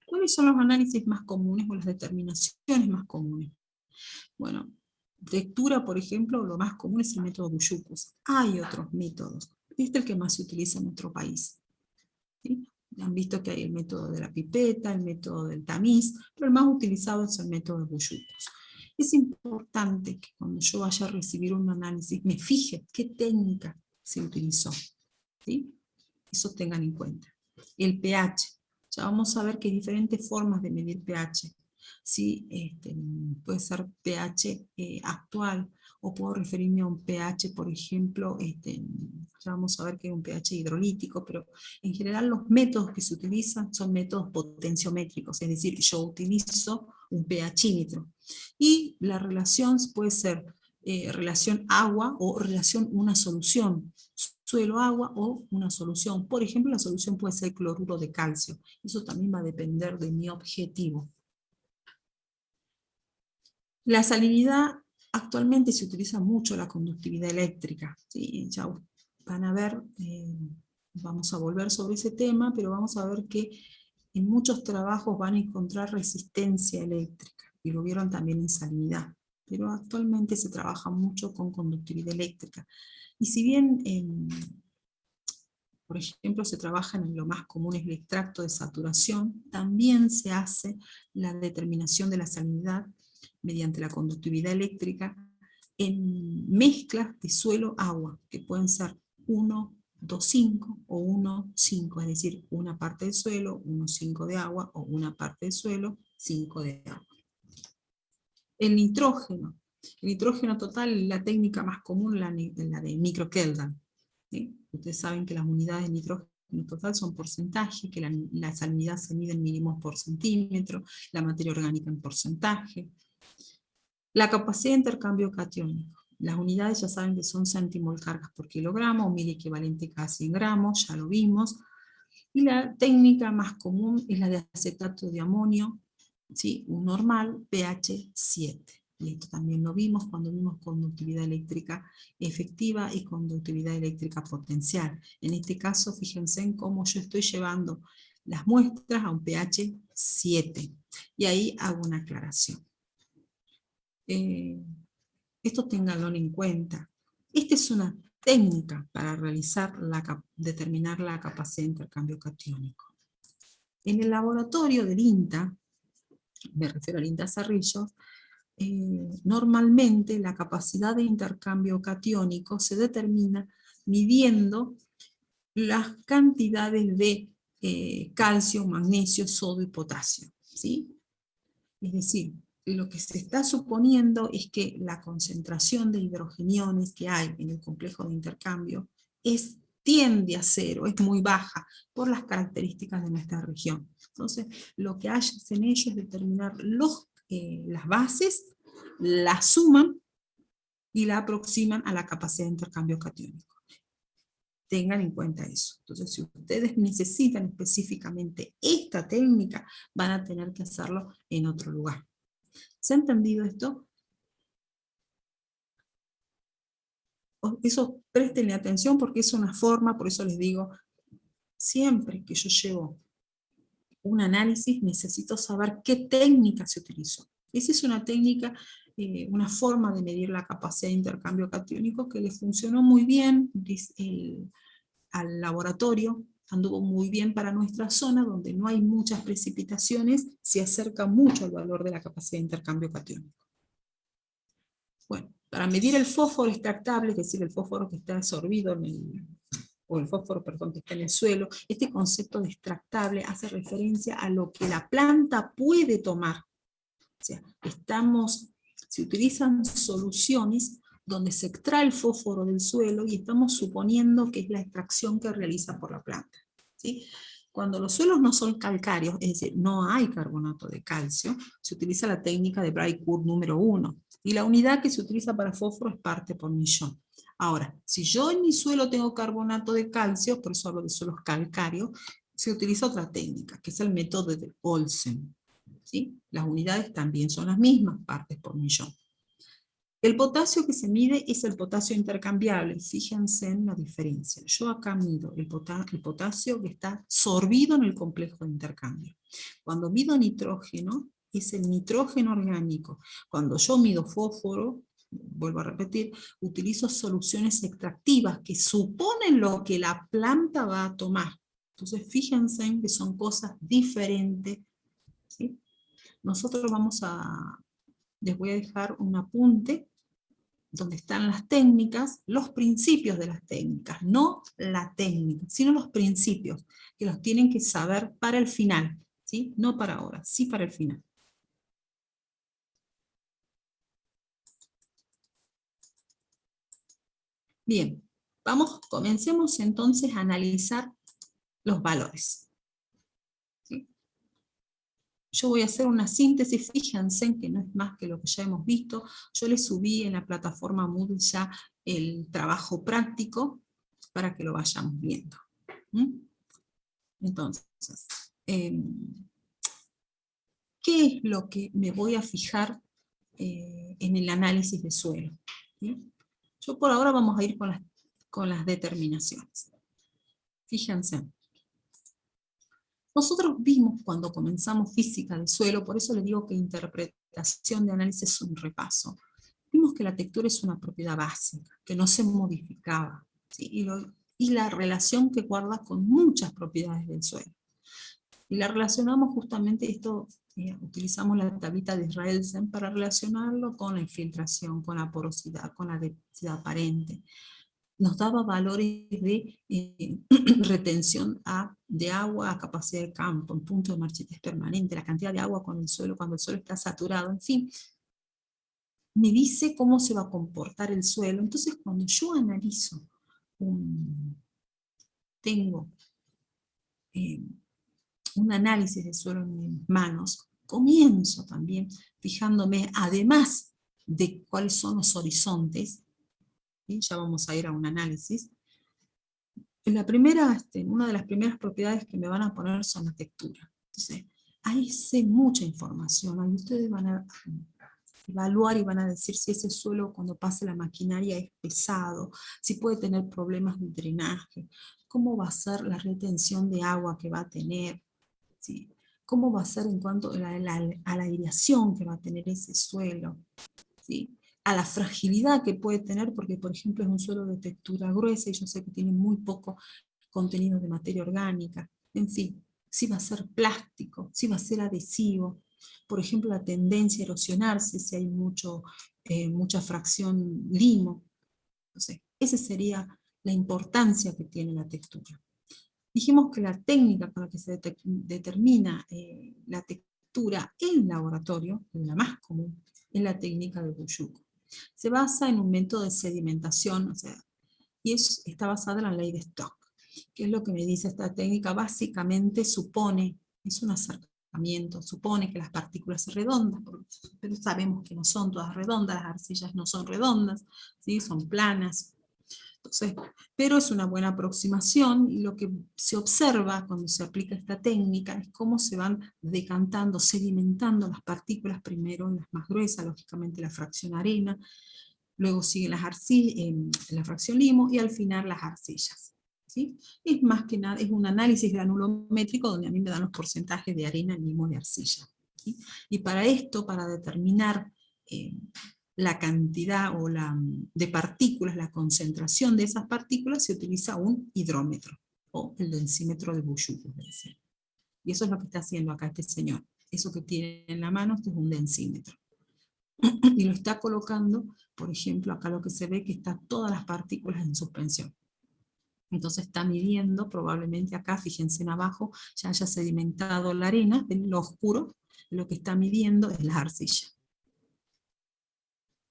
¿Cuáles son los análisis más comunes o las determinaciones más comunes? Bueno, textura, por ejemplo, lo más común es el método Buyucus. Hay otros métodos. Este es el que más se utiliza en nuestro país. ¿Sí? Han visto que hay el método de la pipeta, el método del tamiz, pero el más utilizado es el método de Buyucus. Es importante que cuando yo vaya a recibir un análisis me fije qué técnica se utilizó. ¿Sí? Eso tengan en cuenta. El pH. Ya vamos a ver que hay diferentes formas de medir pH. ¿Sí? Puede ser pH actual, o puedo referirme a un pH, por ejemplo, ya vamos a ver que es un pH hidrolítico, pero en general los métodos que se utilizan son métodos potenciométricos, es decir, yo utilizo un pHímetro. Y la relación puede ser relación agua o relación una solución, suelo-agua o una solución. Por ejemplo, la solución puede ser cloruro de calcio. Eso también va a depender de mi objetivo. La salinidad, actualmente se utiliza mucho la conductividad eléctrica. ¿Sí? Ya van a ver, vamos a volver sobre ese tema, pero vamos a ver que en muchos trabajos van a encontrar resistencia eléctrica, y lo vieron también en salinidad. Pero actualmente se trabaja mucho con conductividad eléctrica. Y si bien, por ejemplo, se trabaja en lo más común es el extracto de saturación, también se hace la determinación de la salinidad mediante la conductividad eléctrica en mezclas de suelo-agua, que pueden ser 1,2,5 o 1,5, es decir, una parte de suelo, 1,5 de agua, o una parte de suelo, 5 de agua. El nitrógeno total, la técnica más común, la de microkelvin. ¿Sí? Ustedes saben que las unidades de nitrógeno total son porcentaje, que la salinidad se mide en mínimos por centímetro, la materia orgánica en porcentaje. La capacidad de intercambio catiónico. Las unidades ya saben que son centimol cargas por kilogramo, o 1000 equivalente cada 100 gramos, ya lo vimos. Y la técnica más común es la de acetato de amonio, ¿sí? Un normal, pH 7. Y esto también lo vimos cuando vimos conductividad eléctrica efectiva y conductividad eléctrica potencial. En este caso, fíjense en cómo yo estoy llevando las muestras a un pH 7. Y ahí hago una aclaración. Esto ténganlo en cuenta. Esta es una técnica para determinar la capacidad de intercambio catiónico. En el laboratorio del INTA, me refiero al INTA Cerrillos, normalmente la capacidad de intercambio catiónico se determina midiendo las cantidades de calcio, magnesio, sodio y potasio. ¿Sí? Es decir, lo que se está suponiendo es que la concentración de hidrogeniones que hay en el complejo de intercambio tiende a cero, es muy baja por las características de nuestra región. Entonces, lo que hacen ellos es determinar las bases, las suman y la aproximan a la capacidad de intercambio catiónico. Tengan en cuenta eso. Entonces, si ustedes necesitan específicamente esta técnica, van a tener que hacerlo en otro lugar. ¿Se ha entendido esto? Eso préstenle atención porque es una forma, por eso les digo, siempre que yo llevo un análisis necesito saber qué técnica se utilizó. Esa es una técnica, una forma de medir la capacidad de intercambio catiónico que le funcionó muy bien al laboratorio, anduvo muy bien para nuestra zona, donde no hay muchas precipitaciones, se acerca mucho al valor de la capacidad de intercambio catiónico. Bueno, para medir el fósforo extractable, es decir, el fósforo que está absorbido o el fósforo, perdón, que está en el suelo, este concepto de extractable hace referencia a lo que la planta puede tomar. O sea, se utilizan soluciones donde se extrae el fósforo del suelo y estamos suponiendo que es la extracción que realiza por la planta. ¿Sí? Cuando los suelos no son calcáreos, es decir, no hay carbonato de calcio, se utiliza la técnica de Bray-Curve número 1. Y la unidad que se utiliza para fósforo es parte por millón. Ahora, si yo en mi suelo tengo carbonato de calcio, por eso hablo de suelos calcáreos, se utiliza otra técnica, que es el método de Olsen. ¿Sí? Las unidades también son las mismas, partes por millón. El potasio que se mide es el potasio intercambiable. Fíjense en la diferencia. Yo acá mido el potasio que está sorbido en el complejo de intercambio. Cuando mido nitrógeno, es el nitrógeno orgánico. Cuando yo mido fósforo, vuelvo a repetir, utilizo soluciones extractivas que suponen lo que la planta va a tomar. Entonces fíjense en que son cosas diferentes, ¿sí? Nosotros les voy a dejar un apunte donde están las técnicas, los principios de las técnicas, no la técnica, sino los principios, que los tienen que saber para el final, ¿sí? No para ahora, sí para el final. Bien, comencemos entonces a analizar los valores, ¿sí? Yo voy a hacer una síntesis, fíjense que no es más que lo que ya hemos visto. Yo les subí en la plataforma Moodle ya el trabajo práctico para que lo vayamos viendo. Entonces, ¿qué es lo que me voy a fijar en el análisis de suelo? ¿Sí? Yo por ahora vamos a ir con las determinaciones. Fíjense. Nosotros vimos cuando comenzamos física del suelo, por eso les digo que interpretación de análisis es un repaso. Vimos que la textura es una propiedad básica, que no se modificaba, ¿sí? Y la relación que guarda con muchas propiedades del suelo. Y la relacionamos justamente esto, utilizamos la tablita de Israelsen para relacionarlo con la infiltración, con la porosidad, con la densidad aparente. Nos daba valores de retención de agua a capacidad de campo, en punto de marchitez permanente, la cantidad de agua con el suelo cuando el suelo está saturado, en fin. Me dice cómo se va a comportar el suelo. Entonces cuando yo analizo, tengo un análisis de suelo en mis manos, comienzo también fijándome, además de cuáles son los horizontes, ¿sí? Ya vamos a ir a un análisis. Una de las primeras propiedades que me van a poner son la textura. Entonces, ahí sé mucha información, ahí ustedes van a evaluar y van a decir si ese suelo cuando pase la maquinaria es pesado, si puede tener problemas de drenaje, cómo va a ser la retención de agua que va a tener, ¿sí? Cómo va a ser en cuanto a la aireación que va a tener ese suelo, ¿sí? A la fragilidad que puede tener, porque por ejemplo es un suelo de textura gruesa y yo sé que tiene muy poco contenido de materia orgánica, en fin, si va a ser plástico, si va a ser adhesivo, por ejemplo la tendencia a erosionarse si hay mucha fracción limo. Entonces, esa sería la importancia que tiene la textura. Dijimos que la técnica con la que se determina la textura en laboratorio, la más común, es la técnica de Bouchoucou. Se basa en un método de sedimentación, y está basada en la ley de Stock. ¿Qué es lo que me dice esta técnica? Básicamente es un acercamiento, supone que las partículas son redondas, pero sabemos que no son todas redondas, las arcillas no son redondas, ¿sí? Son planas. Entonces, pero es una buena aproximación, y lo que se observa cuando se aplica esta técnica es cómo se van decantando, sedimentando las partículas, primero las más gruesas, lógicamente la fracción arena, luego sigue la fracción limo y al final las arcillas. ¿Sí? Es más que nada, es un análisis granulométrico donde a mí me dan los porcentajes de arena, limo y arcilla. ¿Sí? Y para esto, para determinar la cantidad de partículas, la concentración de esas partículas, se utiliza un hidrómetro, o el densímetro de Bouchoucou. Y eso es lo que está haciendo acá este señor. Eso que tiene en la mano, esto es un densímetro. Y lo está colocando, por ejemplo, acá lo que se ve que están todas las partículas en suspensión. Entonces está midiendo, probablemente acá, fíjense en abajo, ya haya sedimentado la arena, en lo oscuro, lo que está midiendo es la arcilla.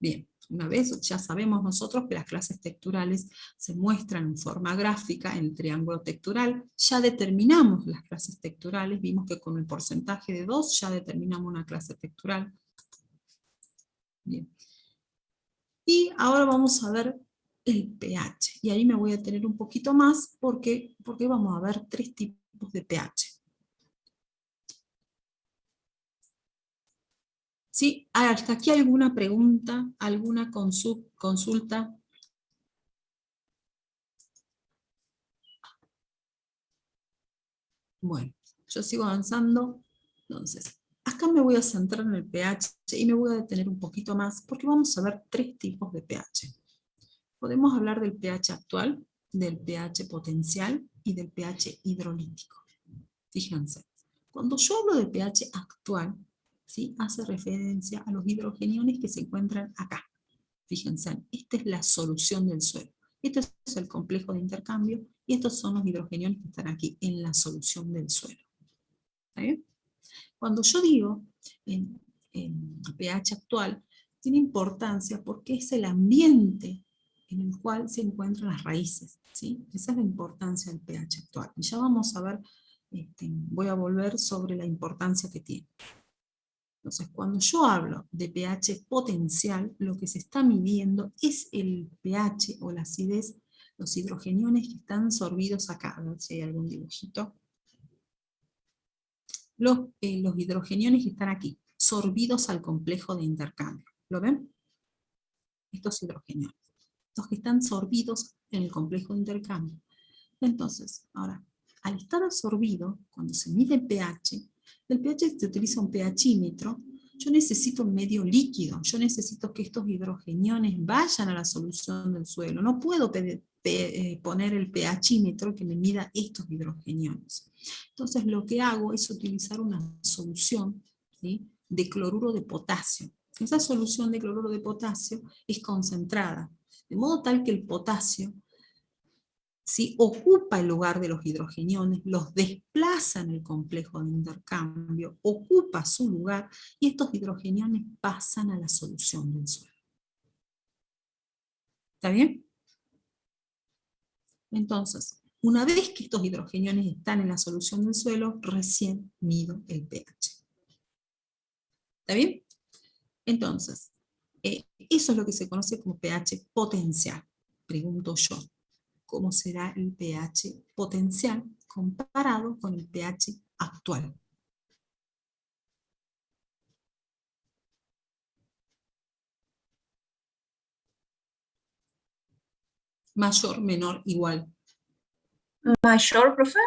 Bien, una vez ya sabemos nosotros que las clases texturales se muestran en forma gráfica en el triángulo textural, ya determinamos las clases texturales, vimos que con el porcentaje de 2 ya determinamos una clase textural. Bien. Y ahora vamos a ver el pH, y ahí me voy a tener un poquito más porque vamos a ver 3 tipos de pH. ¿Sí? ¿Hasta aquí alguna pregunta, alguna consulta? Bueno, yo sigo avanzando. Entonces, acá me voy a centrar en el pH y me voy a detener un poquito más porque vamos a ver 3 tipos de pH. Podemos hablar del pH actual, del pH potencial y del pH hidrolítico. Fíjense, cuando yo hablo de pH actual, ¿sí?, hace referencia a los hidrogeniones que se encuentran acá. Fíjense, esta es la solución del suelo. Este es el complejo de intercambio y estos son los hidrogeniones que están aquí en la solución del suelo. ¿Está bien? Cuando yo digo en pH actual, tiene importancia porque es el ambiente en el cual se encuentran las raíces, ¿sí? Esa es la importancia del pH actual. Y ya vamos a ver, voy a volver sobre la importancia que tiene. Entonces, cuando yo hablo de pH potencial, lo que se está midiendo es el pH o la acidez, los hidrogeniones que están sorbidos acá. A ver si hay algún dibujito. Los hidrogeniones que están aquí, sorbidos al complejo de intercambio. ¿Lo ven? Estos hidrogeniones. Estos que están sorbidos en el complejo de intercambio. Entonces, ahora, al estar absorbido, cuando se mide el pH se utiliza un pHímetro. Yo necesito un medio líquido, yo necesito que estos hidrogeniones vayan a la solución del suelo. No puedo poner el pHímetro que me mida estos hidrogeniones. Entonces lo que hago es utilizar una solución, ¿sí?, de cloruro de potasio. Esa solución de cloruro de potasio es concentrada, de modo tal que el potasio, ¿sí?, ocupa el lugar de los hidrogeniones, los desplaza en el complejo de intercambio, ocupa su lugar y estos hidrogeniones pasan a la solución del suelo. ¿Está bien? Entonces, una vez que estos hidrogeniones están en la solución del suelo, recién mido el pH. ¿Está bien? Entonces, eso es lo que se conoce como pH potencial. Pregunto yo, ¿cómo será el pH potencial comparado con el pH actual? Mayor, menor, igual. Mayor, profe.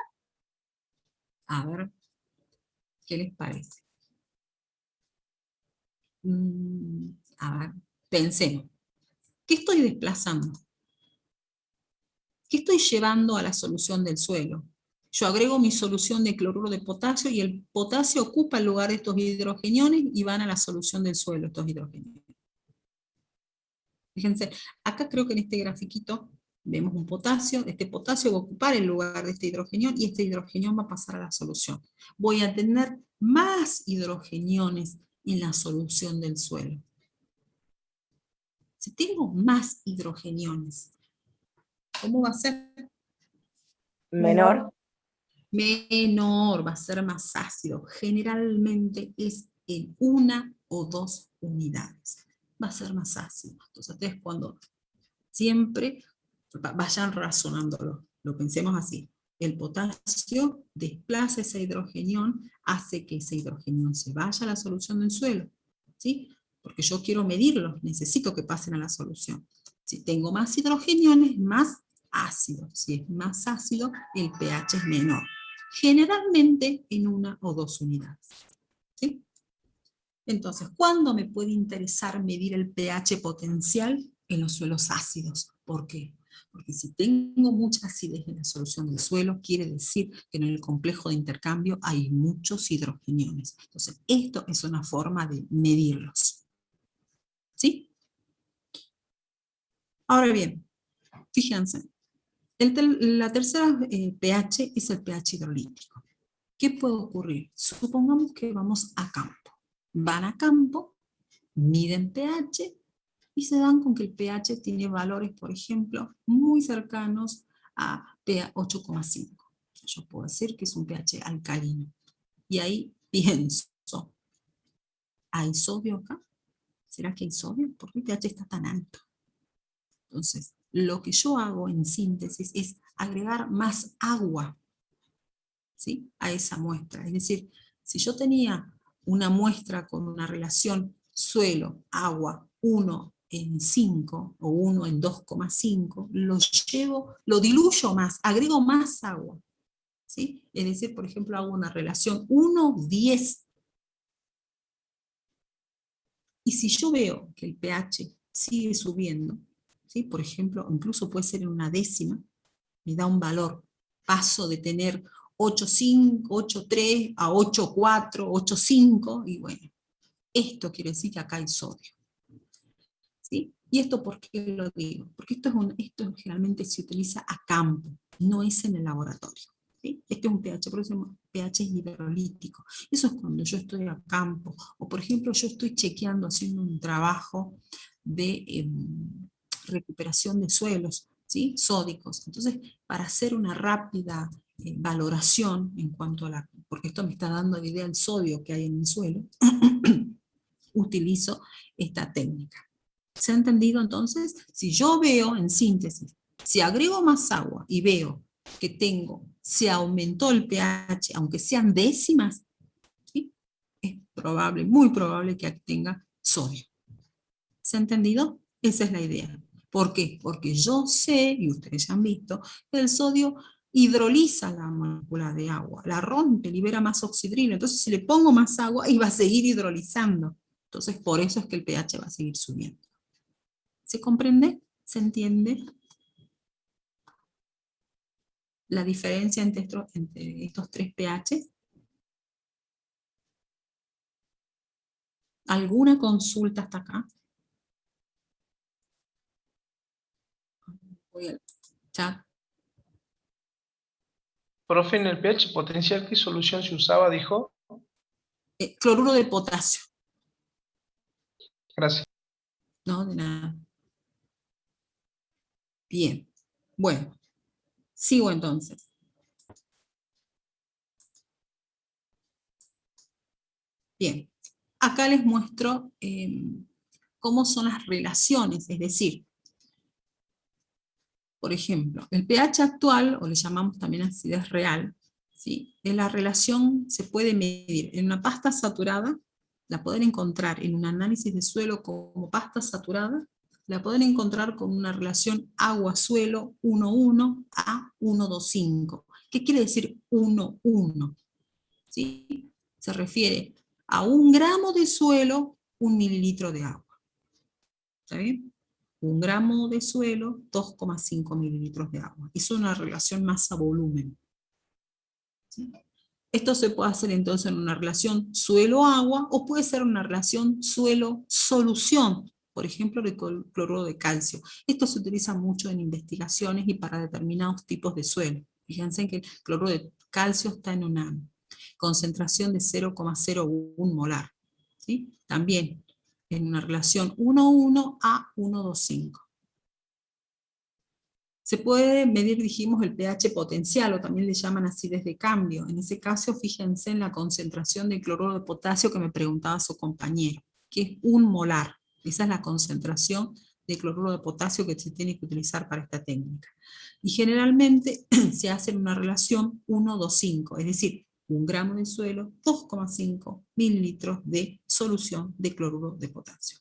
A ver, ¿qué les parece? A ver, pensemos. ¿Qué estoy desplazando? ¿Qué estoy llevando a la solución del suelo? Yo agrego mi solución de cloruro de potasio y el potasio ocupa el lugar de estos hidrogeniones y van a la solución del suelo estos hidrogeniones. Fíjense, acá creo que en este grafiquito vemos un potasio, este potasio va a ocupar el lugar de este hidrogenión y este hidrogenión va a pasar a la solución. Voy a tener más hidrogeniones en la solución del suelo. Si tengo más hidrogeniones, ¿cómo va a ser? Menor. Menor, va a ser más ácido. Generalmente es en 1 o 2 unidades. Va a ser más ácido. Entonces ustedes cuando siempre vayan razonándolo, lo pensemos así. El potasio desplaza ese hidrogenión, hace que ese hidrogenión se vaya a la solución del suelo, ¿sí? Porque yo quiero medirlos, necesito que pasen a la solución. Si tengo más hidrogeniones, más ácido. Si es más ácido, el pH es menor. Generalmente en 1 o 2 unidades. ¿Sí? Entonces, ¿cuándo me puede interesar medir el pH potencial? En los suelos ácidos. ¿Por qué? Porque si tengo mucha acidez en la solución del suelo, quiere decir que en el complejo de intercambio hay muchos hidrogeniones. Entonces, esto es una forma de medirlos. ¿Sí? Ahora bien, fíjense, la tercera pH es el pH hidrolítico. ¿Qué puede ocurrir? Supongamos que vamos a campo. Van a campo, miden pH, y se dan con que el pH tiene valores, por ejemplo, muy cercanos a pH 8,5. Yo puedo decir que es un pH alcalino. Y ahí pienso, ¿hay sodio acá? ¿Será que hay sodio? ¿Por qué el pH está tan alto? Entonces, lo que yo hago en síntesis es agregar más agua, ¿sí?, a esa muestra. Es decir, si yo tenía una muestra con una relación suelo-agua 1:5 o 1:2,5, lo diluyo más, agrego más agua. ¿Sí? Es decir, por ejemplo, hago una relación 1:10. Y si yo veo que el pH sigue subiendo, ¿sí? Por ejemplo, incluso puede ser en una décima, me da un valor, paso de tener 8,5, 8,3 a 8,4, 8,5, y bueno, esto quiere decir que acá hay sodio. ¿Sí? ¿Y esto por qué lo digo? Porque esto generalmente se utiliza a campo, no es en el laboratorio. ¿Sí? Este es un pH, por eso pH hidrolítico. Eso es cuando yo estoy a campo, o por ejemplo yo estoy chequeando, haciendo un trabajo de recuperación de suelos, ¿sí? Sódicos. Entonces, para hacer una rápida valoración en cuanto a porque esto me está dando la idea del sodio que hay en el suelo, utilizo esta técnica. ¿Se ha entendido entonces? Si yo veo, en síntesis, si agrego más agua y veo que se aumentó el pH, aunque sean décimas, ¿sí? Es probable, muy probable que tenga sodio. ¿Se ha entendido? Esa es la idea. ¿Por qué? Porque yo sé, y ustedes ya han visto, que el sodio hidroliza la molécula de agua, la rompe, libera más oxidrilo. Entonces, si le pongo más agua, y va a seguir hidrolizando. Entonces, por eso es que el pH va a seguir subiendo. ¿Se comprende? ¿Se entiende? La diferencia entre estos tres pH. ¿Alguna consulta hasta acá? Voy al chat. Profe, en el pH potencial, ¿qué solución se usaba, dijo? Cloruro de potasio. Gracias. No, de nada. Bien. Bueno, sigo entonces. Bien. Acá les muestro cómo son las relaciones, es decir, por ejemplo, el pH actual, o le llamamos también acidez real, ¿sí? De la relación se puede medir en una pasta saturada, la pueden encontrar en un análisis de suelo como pasta saturada, la pueden encontrar con una relación agua-suelo 1,1 a 1,25. ¿Qué quiere decir 1,1? ¿Sí? Se refiere a 1 gramo de suelo, 1 mililitro de agua. ¿Está bien? 1 gramo de suelo, 2,5 mililitros de agua. Es una relación masa-volumen. ¿Sí? Esto se puede hacer entonces en una relación suelo-agua, o puede ser una relación suelo-solución, por ejemplo, de cloruro de calcio. Esto se utiliza mucho en investigaciones y para determinados tipos de suelo. Fíjense que el cloruro de calcio está en una concentración de 0,01 molar. ¿Sí? También en una relación 1,1 a 1,25. Se puede medir, dijimos, el pH potencial, o también le llaman acidez de cambio. En ese caso, fíjense en la concentración de cloruro de potasio que me preguntaba su compañero, que es 1 molar. Esa es la concentración de cloruro de potasio que se tiene que utilizar para esta técnica. Y generalmente se hace en una relación 1,25, es decir, 1 gramo de suelo, 2,5 mililitros de solución de cloruro de potasio.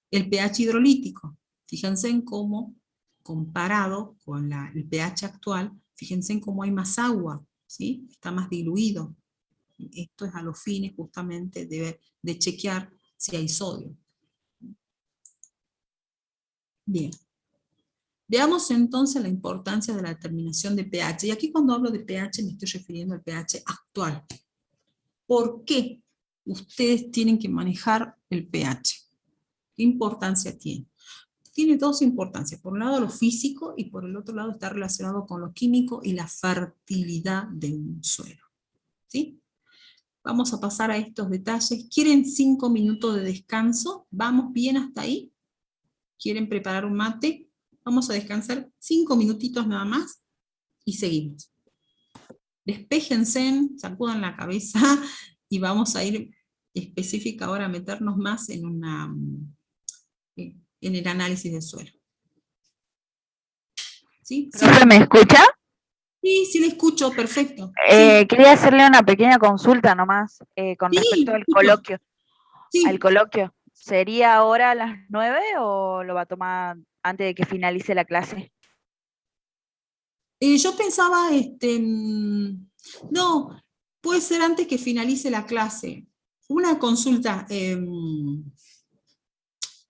El pH hidrolítico, fíjense en cómo, comparado con el pH actual, fíjense en cómo hay más agua, ¿sí? Está más diluido. Esto es a los fines justamente de chequear si hay sodio. Bien. Veamos entonces la importancia de la determinación de pH. Y aquí cuando hablo de pH me estoy refiriendo al pH actual. ¿Por qué ustedes tienen que manejar el pH? ¿Qué importancia tiene? Tiene dos importancias, por un lado lo físico y por el otro lado está relacionado con lo químico y la fertilidad de un suelo. ¿Sí? Vamos a pasar a estos detalles. ¿Quieren 5 minutos de descanso? ¿Vamos bien hasta ahí? ¿Quieren preparar un mate? Vamos a descansar 5 minutitos nada más y seguimos. Despéjense, sacudan la cabeza y vamos a ir específica ahora a meternos más en el análisis del suelo. ¿Sí? ¿Profe, me escucha? Sí, sí le escucho, perfecto. Sí, Quería hacerle una pequeña consulta nomás con respecto sí, escucho. al Sí. coloquio. ¿Sería ahora a las 9 o lo va a tomar antes de que finalice la clase? Yo pensaba, no, puede ser antes que finalice la clase. Una consulta.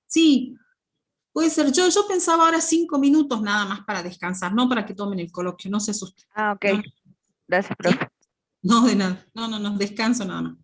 Sí, puede ser. Yo pensaba ahora 5 minutos nada más para descansar, no para que tomen el coloquio, no se asusten. Ah, ok. No, Gracias, ¿sí? profe. No, de nada. No, no, no, descanso nada más.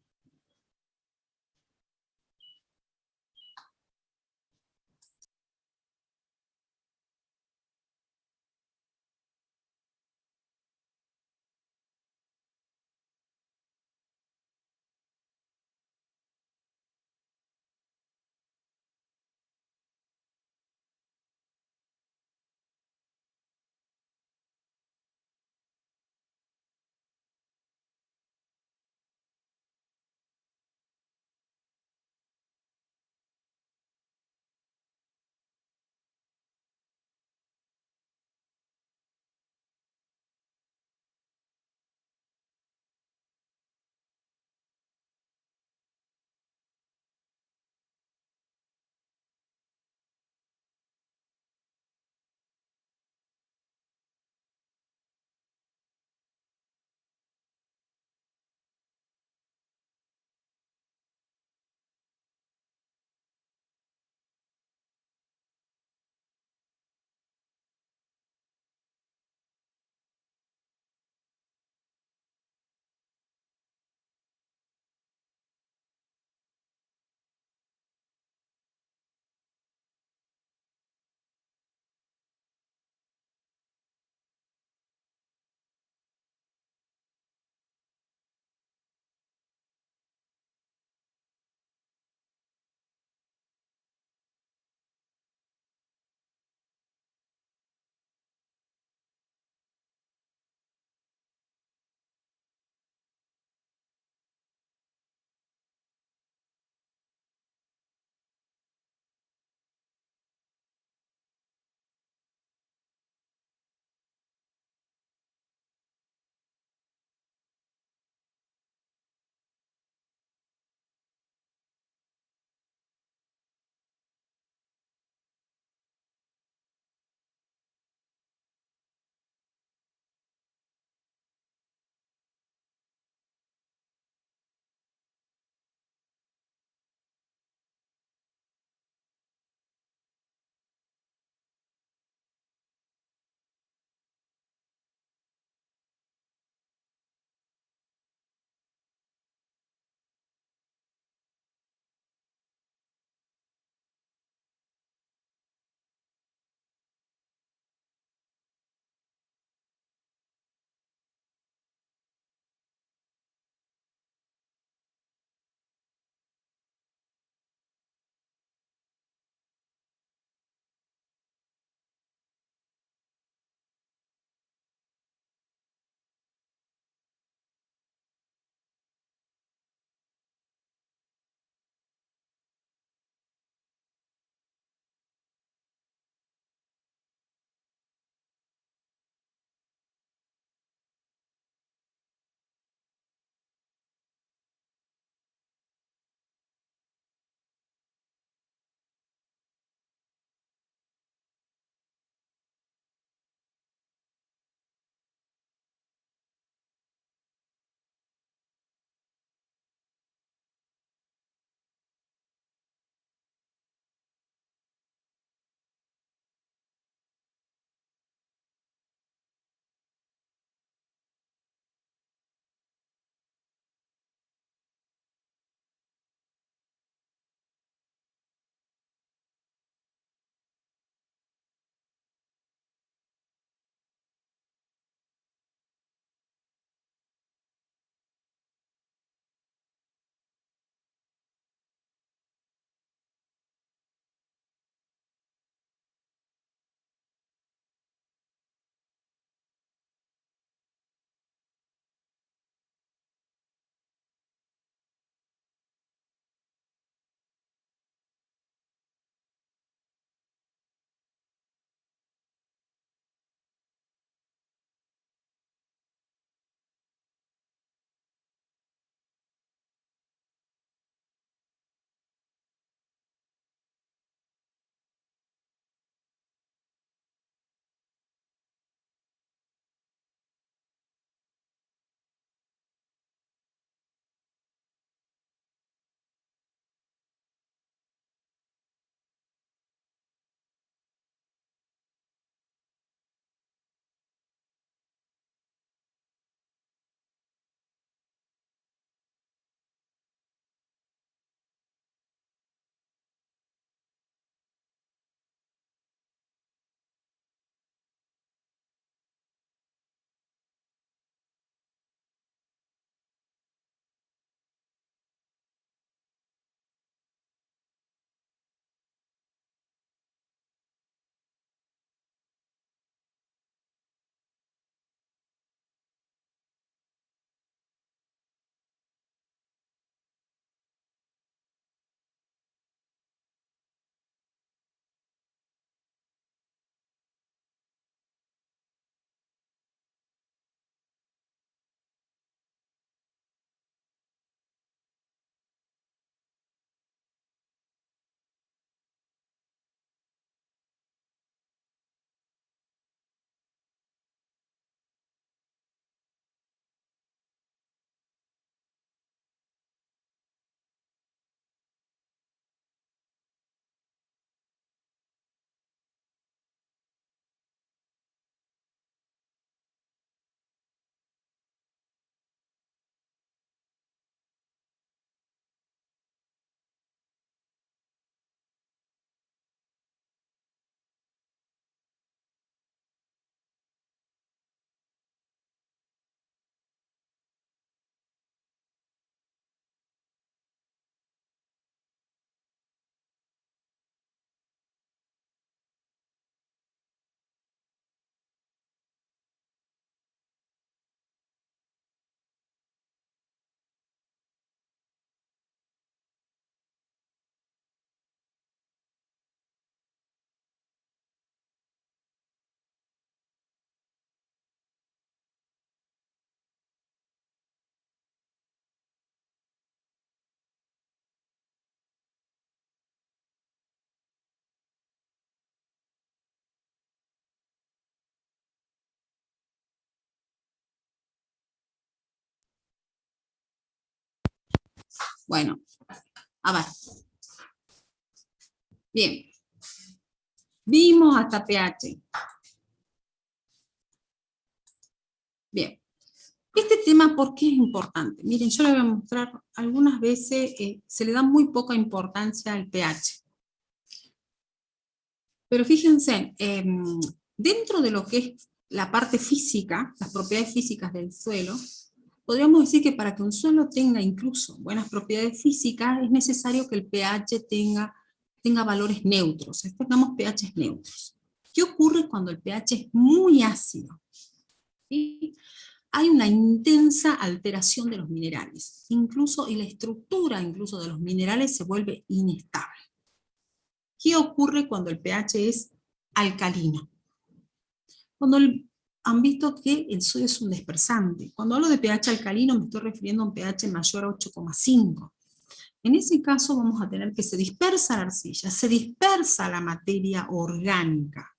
Bueno, a ver. Bien. Vimos hasta pH. Bien. Este tema, ¿por qué es importante? Miren, yo les voy a mostrar, algunas veces se le da muy poca importancia al pH. Pero fíjense, dentro de lo que es la parte física, las propiedades físicas del suelo, podríamos decir que para que un suelo tenga incluso buenas propiedades físicas, es necesario que el pH tenga valores neutros, tengamos pH neutros. ¿Qué ocurre cuando el pH es muy ácido? ¿Sí? Hay una intensa alteración de los minerales, incluso, y la estructura incluso de los minerales se vuelve inestable. ¿Qué ocurre cuando el pH es alcalino? Han visto que el sodio es un dispersante. Cuando hablo de pH alcalino me estoy refiriendo a un pH mayor a 8,5. En ese caso vamos a tener que se dispersa la arcilla, se dispersa la materia orgánica.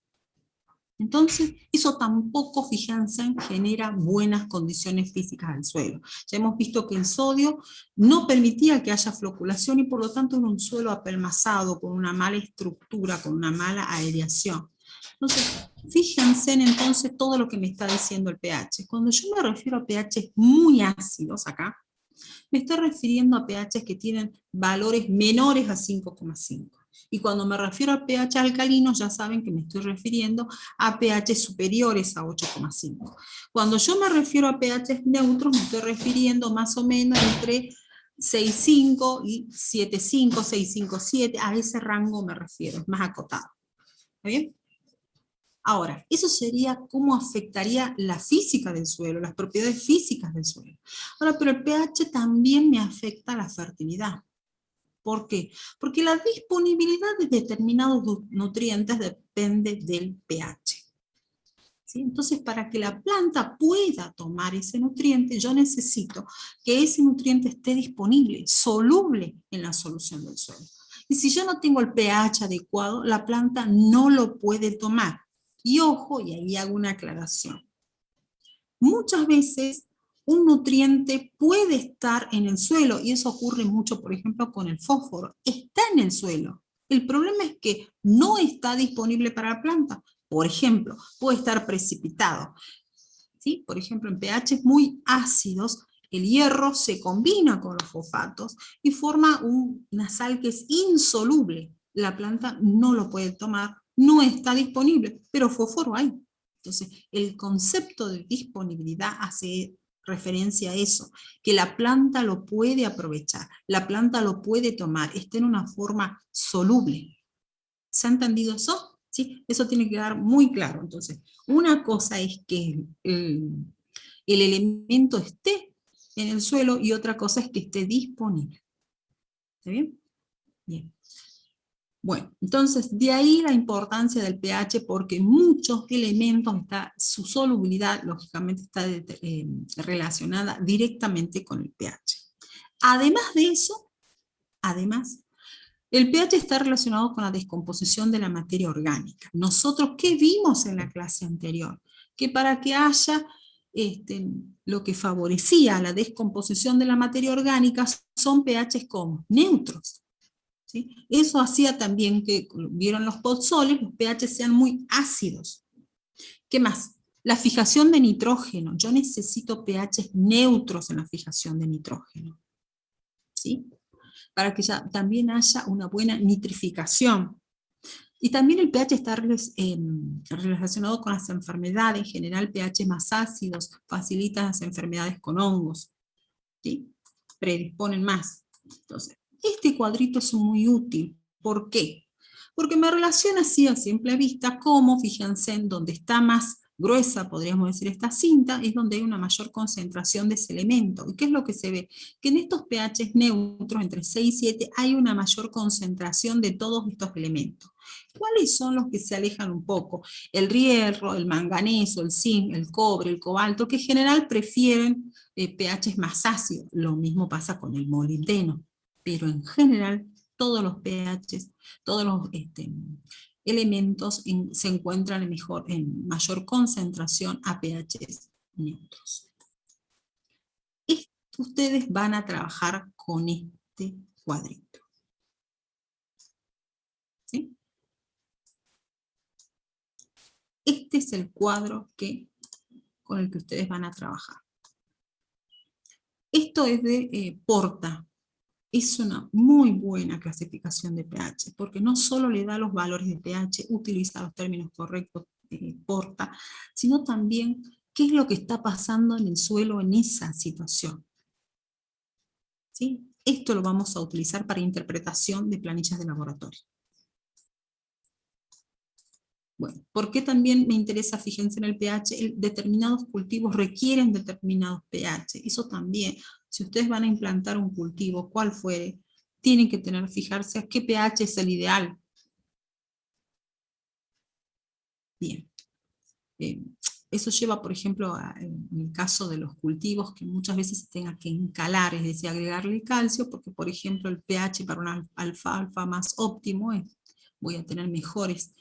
Entonces, eso tampoco, fíjense, genera buenas condiciones físicas al suelo. Ya hemos visto que el sodio no permitía que haya floculación y por lo tanto era un suelo apelmazado, con una mala estructura, con una mala aireación. Entonces, fíjense entonces todo lo que me está diciendo el pH. Cuando yo me refiero a pH muy ácidos acá, me estoy refiriendo a pH que tienen valores menores a 5,5. Y cuando me refiero a pH alcalinos, ya saben que me estoy refiriendo a pH superiores a 8,5. Cuando yo me refiero a pH neutros, me estoy refiriendo más o menos entre 6,5 y 7,5, 6,5, 7, a ese rango me refiero, es más acotado. ¿Está bien? Ahora, eso sería cómo afectaría la física del suelo, las propiedades físicas del suelo. Ahora, pero el pH también me afecta la fertilidad. ¿Por qué? Porque la disponibilidad de determinados nutrientes depende del pH. ¿Sí? Entonces, para que la planta pueda tomar ese nutriente, yo necesito que ese nutriente esté disponible, soluble en la solución del suelo. Y si yo no tengo el pH adecuado, la planta no lo puede tomar. Y ojo, y ahí hago una aclaración. Muchas veces un nutriente puede estar en el suelo, y eso ocurre mucho, por ejemplo, con el fósforo. Está en el suelo. El problema es que no está disponible para la planta. Por ejemplo, puede estar precipitado. ¿Sí? Por ejemplo, en pH muy ácidos, el hierro se combina con los fosfatos y forma una sal que es insoluble. La planta no lo puede tomar, no está disponible, pero fósforo hay. Entonces, el concepto de disponibilidad hace referencia a eso, que la planta lo puede aprovechar, la planta lo puede tomar, está en una forma soluble. ¿Se ha entendido eso? ¿Sí? Eso tiene que quedar muy claro. Entonces, una cosa es que el elemento esté en el suelo y otra cosa es que esté disponible. ¿Está bien? Bien. Bueno, entonces de ahí la importancia del pH, porque muchos elementos, su solubilidad lógicamente está relacionada directamente con el pH. Además de eso, el pH está relacionado con la descomposición de la materia orgánica. Nosotros, ¿qué vimos en la clase anterior? Que para que haya lo que favorecía la descomposición de la materia orgánica son pHs como neutros. ¿Sí? Eso hacía también que, vieron los podsoles, los pH sean muy ácidos. ¿Qué más? La fijación de nitrógeno. Yo necesito pH neutros en la fijación de nitrógeno. ¿Sí? Para que ya también haya una buena nitrificación. Y también el pH está relacionado con las enfermedades. En general, pH más ácidos facilitan las enfermedades con hongos. ¿Sí? Predisponen más. Entonces, este cuadrito es muy útil. ¿Por qué? Porque me relaciona así a simple vista cómo, fíjense, en donde está más gruesa, podríamos decir, esta cinta, es donde hay una mayor concentración de ese elemento. ¿Y qué es lo que se ve? Que en estos pHs neutros, entre 6 y 7, hay una mayor concentración de todos estos elementos. ¿Cuáles son los que se alejan un poco? El hierro, el manganeso, el zinc, el cobre, el cobalto, que en general prefieren pHs más ácidos. Lo mismo pasa con el molibdeno. Pero en general, todos los pHs, todos los elementos se encuentran en mayor concentración a pHs neutros. Ustedes van a trabajar con este cuadrito. ¿Sí? Este es el cuadro con el que ustedes van a trabajar. Esto es de Porta. Es una muy buena clasificación de pH, porque no solo le da los valores de pH, utiliza los términos correctos, Porta, sino también qué es lo que está pasando en el suelo en esa situación. ¿Sí? Esto lo vamos a utilizar para interpretación de planillas de laboratorio. Bueno, ¿por qué también me interesa? Fíjense en el pH, determinados cultivos requieren determinados pH, eso también, si ustedes van a implantar un cultivo, cual fuere, tienen que fijarse a qué pH es el ideal. Bien. Eso lleva, por ejemplo, en el caso de los cultivos, que muchas veces se tenga que encalar, es decir, agregarle calcio, porque por ejemplo el pH para un alfalfa más óptimo voy a tener mejores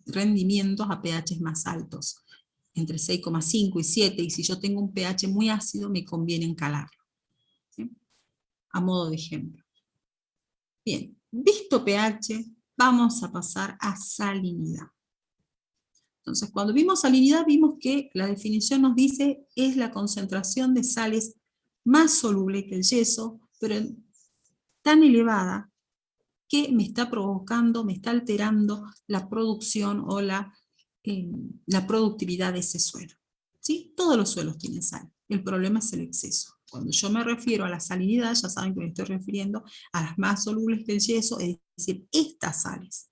rendimientos a pHs más altos, entre 6,5 y 7, y si yo tengo un pH muy ácido me conviene encalarlo. ¿Sí? A modo de ejemplo. Bien, visto pH, vamos a pasar a salinidad. Entonces, cuando vimos salinidad, vimos que la definición nos dice es la concentración de sales más soluble que el yeso, pero tan elevada que me está provocando, me está alterando la producción o la productividad de ese suelo. ¿Sí? Todos los suelos tienen sal, el problema es el exceso. Cuando yo me refiero a la salinidad, ya saben que me estoy refiriendo a las más solubles que el yeso, es decir, estas sales.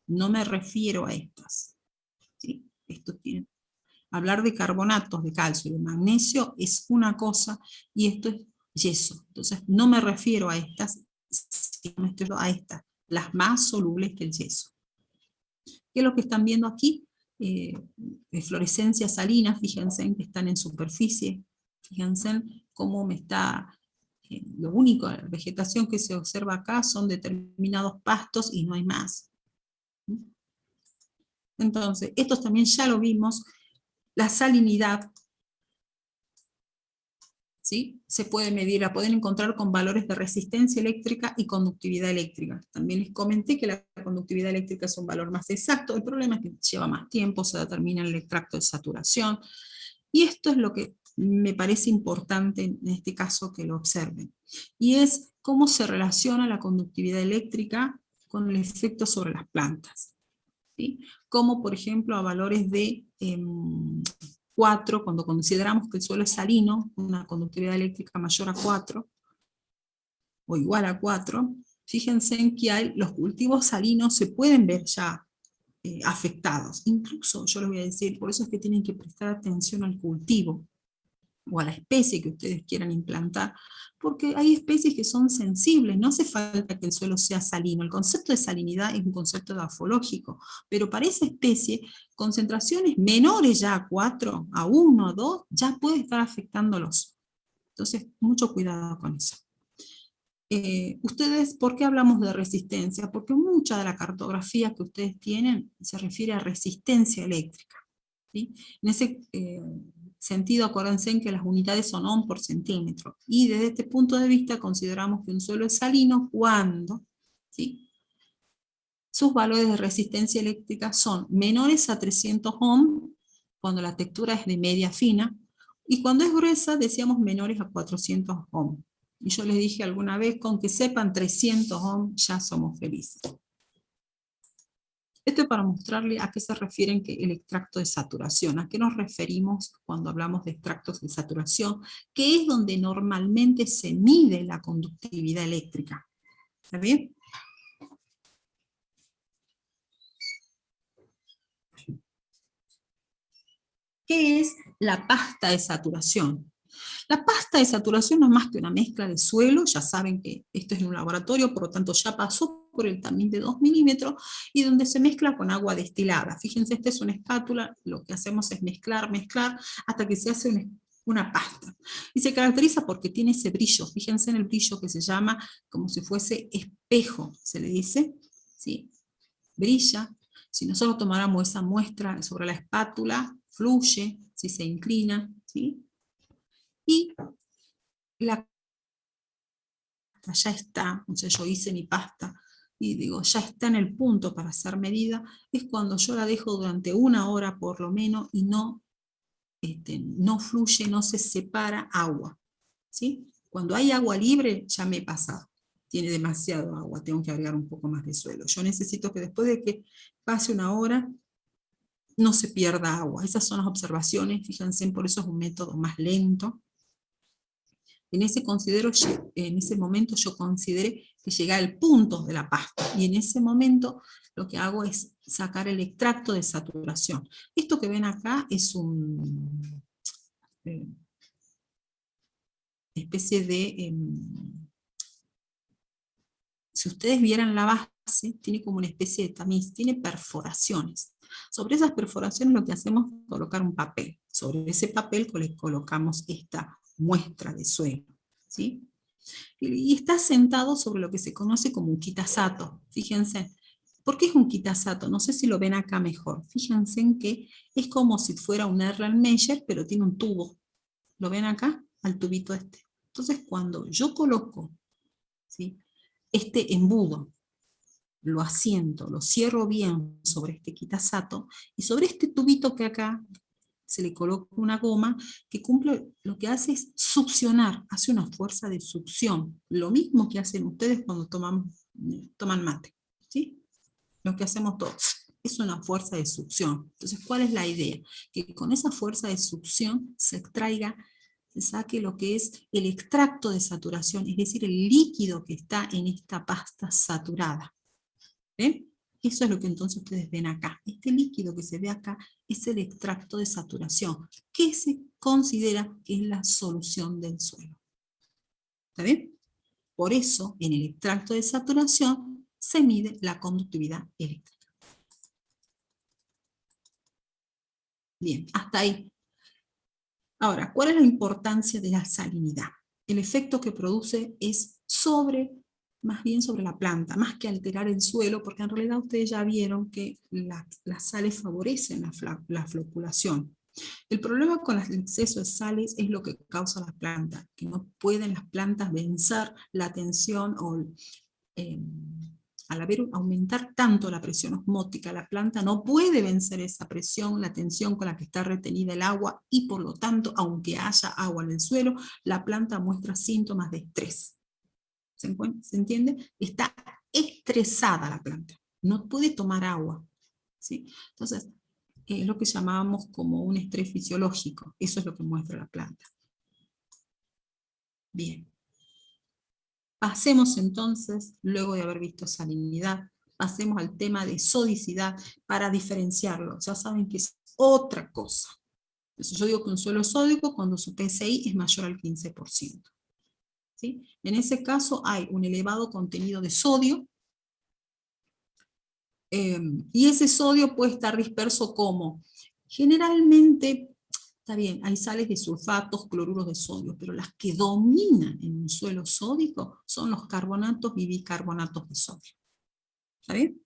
No me refiero a estas. ¿Sí? Hablar de carbonatos de calcio y de magnesio es una cosa, y esto es yeso. Entonces no me refiero a estas, sino me estoy a estas, las más solubles que el yeso. ¿Qué es lo que están viendo aquí? Eflorescencias salinas, fíjense que están en superficie, fíjense cómo me está, lo único, la vegetación que se observa acá son determinados pastos y no hay más. Entonces, estos también ya lo vimos, la salinidad, ¿sí? Se puede medir, la pueden encontrar con valores de resistencia eléctrica y conductividad eléctrica. También les comenté que la conductividad eléctrica es un valor más exacto, el problema es que lleva más tiempo, se determina el extracto de saturación, y esto es lo que me parece importante en este caso que lo observen, y es cómo se relaciona la conductividad eléctrica con el efecto sobre las plantas. ¿Sí? Como por ejemplo a valores de 4, cuando consideramos que el suelo es salino, una conductividad eléctrica mayor a 4, o igual a 4, fíjense en que los cultivos salinos se pueden ver ya afectados. Incluso, yo les voy a decir, por eso es que tienen que prestar atención al cultivo, o a la especie que ustedes quieran implantar, porque hay especies que son sensibles, no hace falta que el suelo sea salino, el concepto de salinidad es un concepto grafológico, pero para esa especie, concentraciones menores ya a 4, a 1, a 2, ya puede estar afectándolos. Entonces, mucho cuidado con eso. Ustedes, ¿por qué hablamos de resistencia? Porque mucha de la cartografía que ustedes tienen se refiere a resistencia eléctrica. ¿Sí? En ese sentido, acuérdense en que las unidades son ohm por centímetro, y desde este punto de vista consideramos que un suelo es salino cuando, ¿sí?, sus valores de resistencia eléctrica son menores a 300 ohm, cuando la textura es de media fina, y cuando es gruesa decíamos menores a 400 ohm. Y yo les dije alguna vez, con que sepan 300 ohm ya somos felices. Esto es para mostrarle a qué se refieren que el extracto de saturación, a qué nos referimos cuando hablamos de extractos de saturación, que es donde normalmente se mide la conductividad eléctrica. ¿Está bien? ¿Qué es la pasta de saturación? La pasta de saturación no es más que una mezcla de suelo, ya saben que esto es en un laboratorio, por lo tanto ya pasó por el tamiz de 2 milímetros, y donde se mezcla con agua destilada. Fíjense, esta es una espátula, lo que hacemos es mezclar, hasta que se hace una pasta. Y se caracteriza porque tiene ese brillo, fíjense en el brillo que se llama como si fuese espejo, se le dice, ¿sí? Brilla. Si nosotros tomáramos esa muestra sobre la espátula, fluye, si se inclina, ¿sí? Y la pasta ya está, o sea, yo hice mi pasta, y digo, ya está en el punto para ser medida, es cuando yo la dejo durante 1 hora por lo menos, y no fluye, no se separa agua, ¿sí? Cuando hay agua libre, ya me he pasado. Tiene demasiado agua, tengo que agregar un poco más de suelo. Yo necesito que después de que pase 1 hora, no se pierda agua. Esas son las observaciones, fíjense, por eso es un método más lento. En ese momento yo consideré que llegué al punto de la pasta, y en ese momento lo que hago es sacar el extracto de saturación. Esto que ven acá es una especie de... si ustedes vieran la base, tiene como una especie de tamiz, tiene perforaciones. Sobre esas perforaciones lo que hacemos es colocar un papel. Sobre ese papel colocamos esta muestra de suelo, ¿sí? Y está sentado sobre lo que se conoce como un kitasato. Fíjense, ¿por qué es un kitasato? No sé si lo ven acá mejor. Fíjense en que es como si fuera un Erlenmeyer, pero tiene un tubo. ¿Lo ven acá? Al tubito este. Entonces, cuando yo coloco, ¿sí?, este embudo, lo asiento, lo cierro bien sobre este kitasato, y sobre este tubito que acá se le coloca una goma que cumple, lo que hace es succionar, hace una fuerza de succión, lo mismo que hacen ustedes cuando toman mate, ¿sí? Lo que hacemos todos, es una fuerza de succión. Entonces, ¿cuál es la idea? Que con esa fuerza de succión se saque lo que es el extracto de saturación, es decir, el líquido que está en esta pasta saturada. ¿Ven? Eso es lo que entonces ustedes ven acá. Este líquido que se ve acá es el extracto de saturación, que se considera que es la solución del suelo. ¿Está bien? Por eso, en el extracto de saturación se mide la conductividad eléctrica. Bien, hasta ahí. Ahora, ¿cuál es la importancia de la salinidad? El efecto que produce es más bien sobre la planta, más que alterar el suelo, porque en realidad ustedes ya vieron que las sales favorecen la floculación. El problema con el exceso de sales es lo que causa la planta, que no pueden las plantas vencer la tensión o al aumentar tanto la presión osmótica, la planta no puede vencer esa presión, la tensión con la que está retenida el agua, y por lo tanto, aunque haya agua en el suelo, la planta muestra síntomas de estrés. ¿Se entiende? Está estresada la planta, no puede tomar agua, ¿sí? Entonces, es lo que llamábamos como un estrés fisiológico, eso es lo que muestra la planta. Bien. Pasemos entonces, luego de haber visto salinidad, pasemos al tema de sodicidad para diferenciarlo. Ya saben que es otra cosa. Entonces yo digo que un suelo es sódico cuando su PCI es mayor al 15%. ¿Sí? En ese caso hay un elevado contenido de sodio, y ese sodio puede estar disperso como, generalmente, está bien, hay sales de sulfatos, cloruros de sodio, pero las que dominan en un suelo sódico son los carbonatos y bicarbonatos de sodio. ¿Está bien?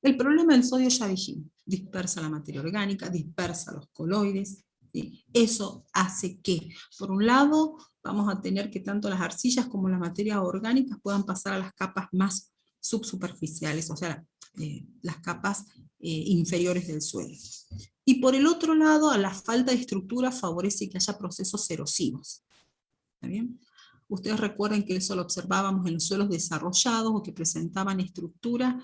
El problema del sodio ya dijimos, dispersa la materia orgánica, dispersa los coloides, ¿sí? Eso hace que, por un lado, vamos a tener que tanto las arcillas como las materias orgánicas puedan pasar a las capas más subsuperficiales, o sea, las capas inferiores del suelo. Y por el otro lado, a la falta de estructura favorece que haya procesos erosivos. ¿Está bien? Ustedes recuerden que eso lo observábamos en los suelos desarrollados o que presentaban estructura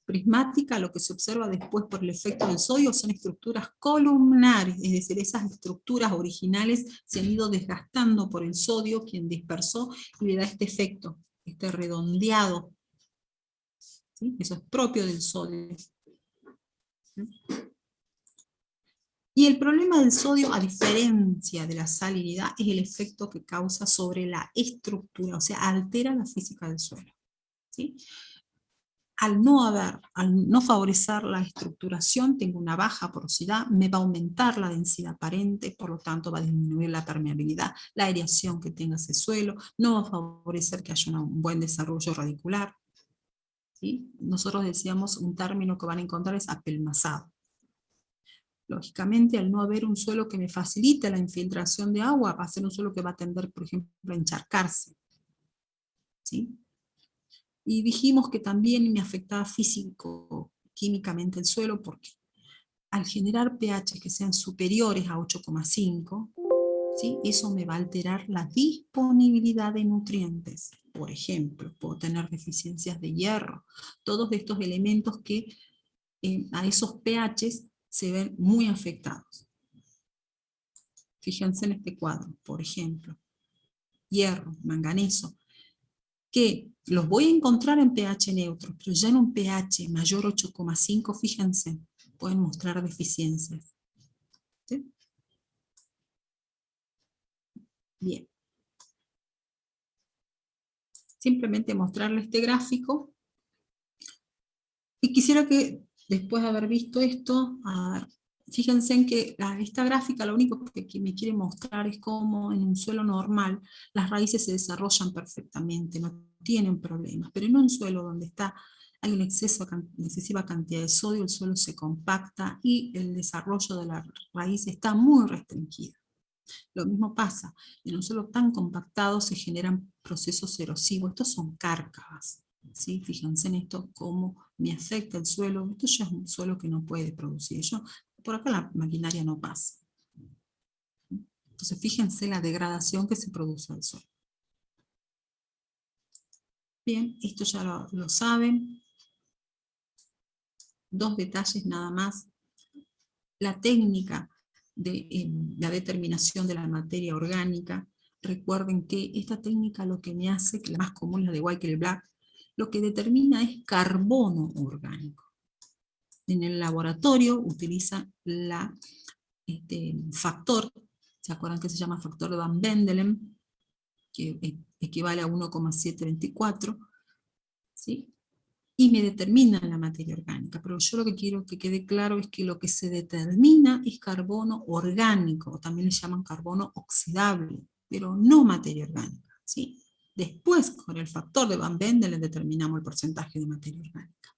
prismática. Lo que se observa después por el efecto del sodio son estructuras columnares, es decir, esas estructuras originales se han ido desgastando por el sodio, quien dispersó, y le da este efecto, este redondeado. ¿Sí? Eso es propio del sodio. Y el problema del sodio, a diferencia de la salinidad, es el efecto que causa sobre la estructura, o sea, altera la física del suelo. ¿Sí? Al no favorecer la estructuración, tengo una baja porosidad, me va a aumentar la densidad aparente, por lo tanto va a disminuir la permeabilidad, la aireación que tenga ese suelo, no va a favorecer que haya un buen desarrollo radicular. ¿Sí? Nosotros decíamos un término que van a encontrar es apelmazado. Lógicamente, al no haber un suelo que me facilite la infiltración de agua, va a ser un suelo que va a tender, por ejemplo, a encharcarse. ¿Sí? Y dijimos que también me afectaba físico-químicamente el suelo, porque al generar pH que sean superiores a 8,5, ¿sí? Eso me va a alterar la disponibilidad de nutrientes. Por ejemplo, puedo tener deficiencias de hierro. Todos estos elementos que a esos pHs se ven muy afectados. Fíjense en este cuadro, por ejemplo. Hierro, manganeso, que los voy a encontrar en pH neutro, pero ya en un pH mayor 8,5, fíjense, pueden mostrar deficiencias. ¿Sí? Bien. Simplemente mostrarle este gráfico. Y quisiera que, después de haber visto esto, fíjense en que esta gráfica lo único que me quiere mostrar es cómo en un suelo normal las raíces se desarrollan perfectamente, no tienen problemas, pero en un suelo donde hay una excesiva cantidad de sodio, el suelo se compacta y el desarrollo de la raíz está muy restringido. Lo mismo pasa, en un suelo tan compactado se generan procesos erosivos, estos son cárcavas. ¿Sí? Fíjense en esto, cómo me afecta el suelo. Esto ya es un suelo que no puede producir. Por acá la maquinaria no pasa. Entonces fíjense la degradación que se produce al suelo. Bien, esto ya lo saben. Dos detalles nada más. La técnica de la determinación de la materia orgánica. Recuerden que esta técnica lo que me hace, que la más común es la de White-Black, lo que determina es carbono orgánico. En el laboratorio utilizan factor, ¿se acuerdan que se llama factor de Van Bendelen? Que equivale a 1,724, ¿sí? Y me determinan la materia orgánica, pero yo lo que quiero que quede claro es que lo que se determina es carbono orgánico, o también le llaman carbono oxidable, pero no materia orgánica, ¿sí? Después, con el factor de Van Bendelen determinamos el porcentaje de materia orgánica.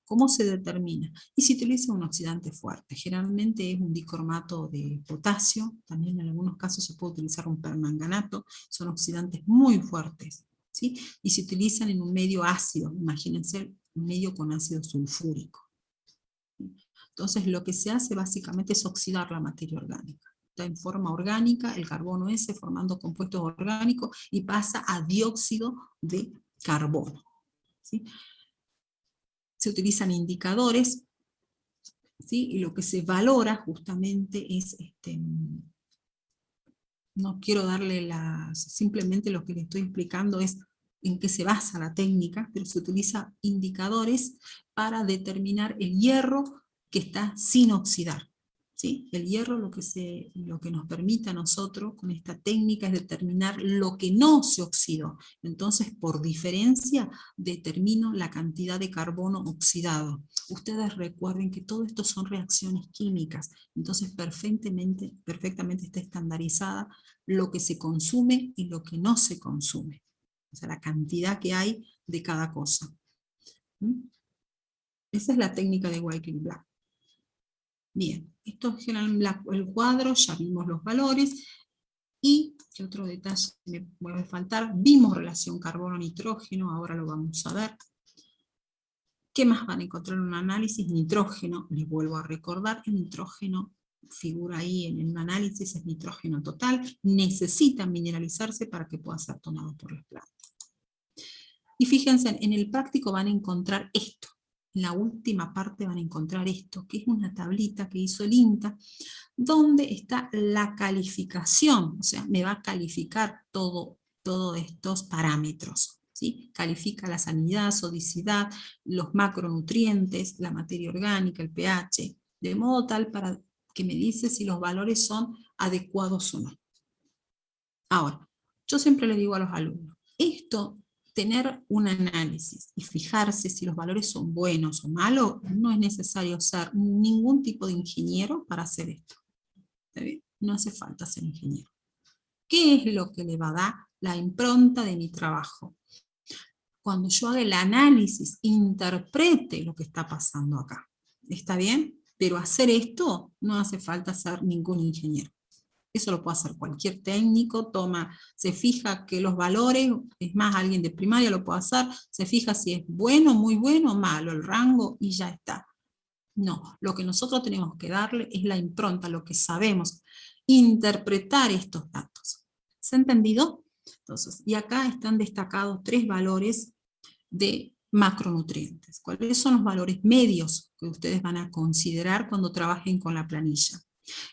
¿Cómo se determina? Y se utiliza un oxidante fuerte, generalmente es un dicromato de potasio, también en algunos casos se puede utilizar un permanganato, son oxidantes muy fuertes, ¿sí? Y se utilizan en un medio ácido, imagínense un medio con ácido sulfúrico. Entonces lo que se hace básicamente es oxidar la materia orgánica. Está en forma orgánica, el carbono S formando compuestos orgánicos y pasa a dióxido de carbono, ¿sí? Se utilizan indicadores, ¿sí? Y lo que se valora justamente es, no quiero darle simplemente lo que le estoy explicando es en qué se basa la técnica, pero se utiliza indicadores para determinar el hierro que está sin oxidar. ¿Sí? El hierro lo que nos permite a nosotros con esta técnica es determinar lo que no se oxidó. Entonces, por diferencia, determino la cantidad de carbono oxidado. Ustedes recuerden que todo esto son reacciones químicas, entonces perfectamente está estandarizada lo que se consume y lo que no se consume. O sea, la cantidad que hay de cada cosa. ¿Mm? Esa es la técnica de White-Black. Bien, esto es el cuadro, ya vimos los valores, y ¿qué otro detalle me puede faltar? Vimos relación carbono-nitrógeno, ahora lo vamos a ver. ¿Qué más van a encontrar en un análisis? Nitrógeno, les vuelvo a recordar, el nitrógeno figura ahí en un análisis, es nitrógeno total, necesita mineralizarse para que pueda ser tomado por las plantas. Y fíjense, en el práctico van a encontrar esto. En la última parte van a encontrar esto, que es una tablita que hizo el INTA, donde está la calificación, o sea, me va a calificar todos estos parámetros, ¿sí? Califica la salinidad, sodicidad, los macronutrientes, la materia orgánica, el pH, de modo tal para que me dice si los valores son adecuados o no. Ahora, yo siempre le digo a los alumnos, tener un análisis y fijarse si los valores son buenos o malos, no es necesario ser ningún tipo de ingeniero para hacer esto. ¿Está bien? No hace falta ser ingeniero. ¿Qué es lo que le va a dar la impronta de mi trabajo? Cuando yo haga el análisis, interprete lo que está pasando acá. ¿Está bien? Pero hacer esto no hace falta ser ningún ingeniero. Eso lo puede hacer cualquier técnico, se fija que los valores, es más, alguien de primaria lo puede hacer, se fija si es bueno, muy bueno, malo, el rango, y ya está. No, lo que nosotros tenemos que darle es la impronta, lo que sabemos, interpretar estos datos. ¿Se ha entendido? Entonces, y acá están destacados 3 valores de macronutrientes. ¿Cuáles son los valores medios que ustedes van a considerar cuando trabajen con la planilla?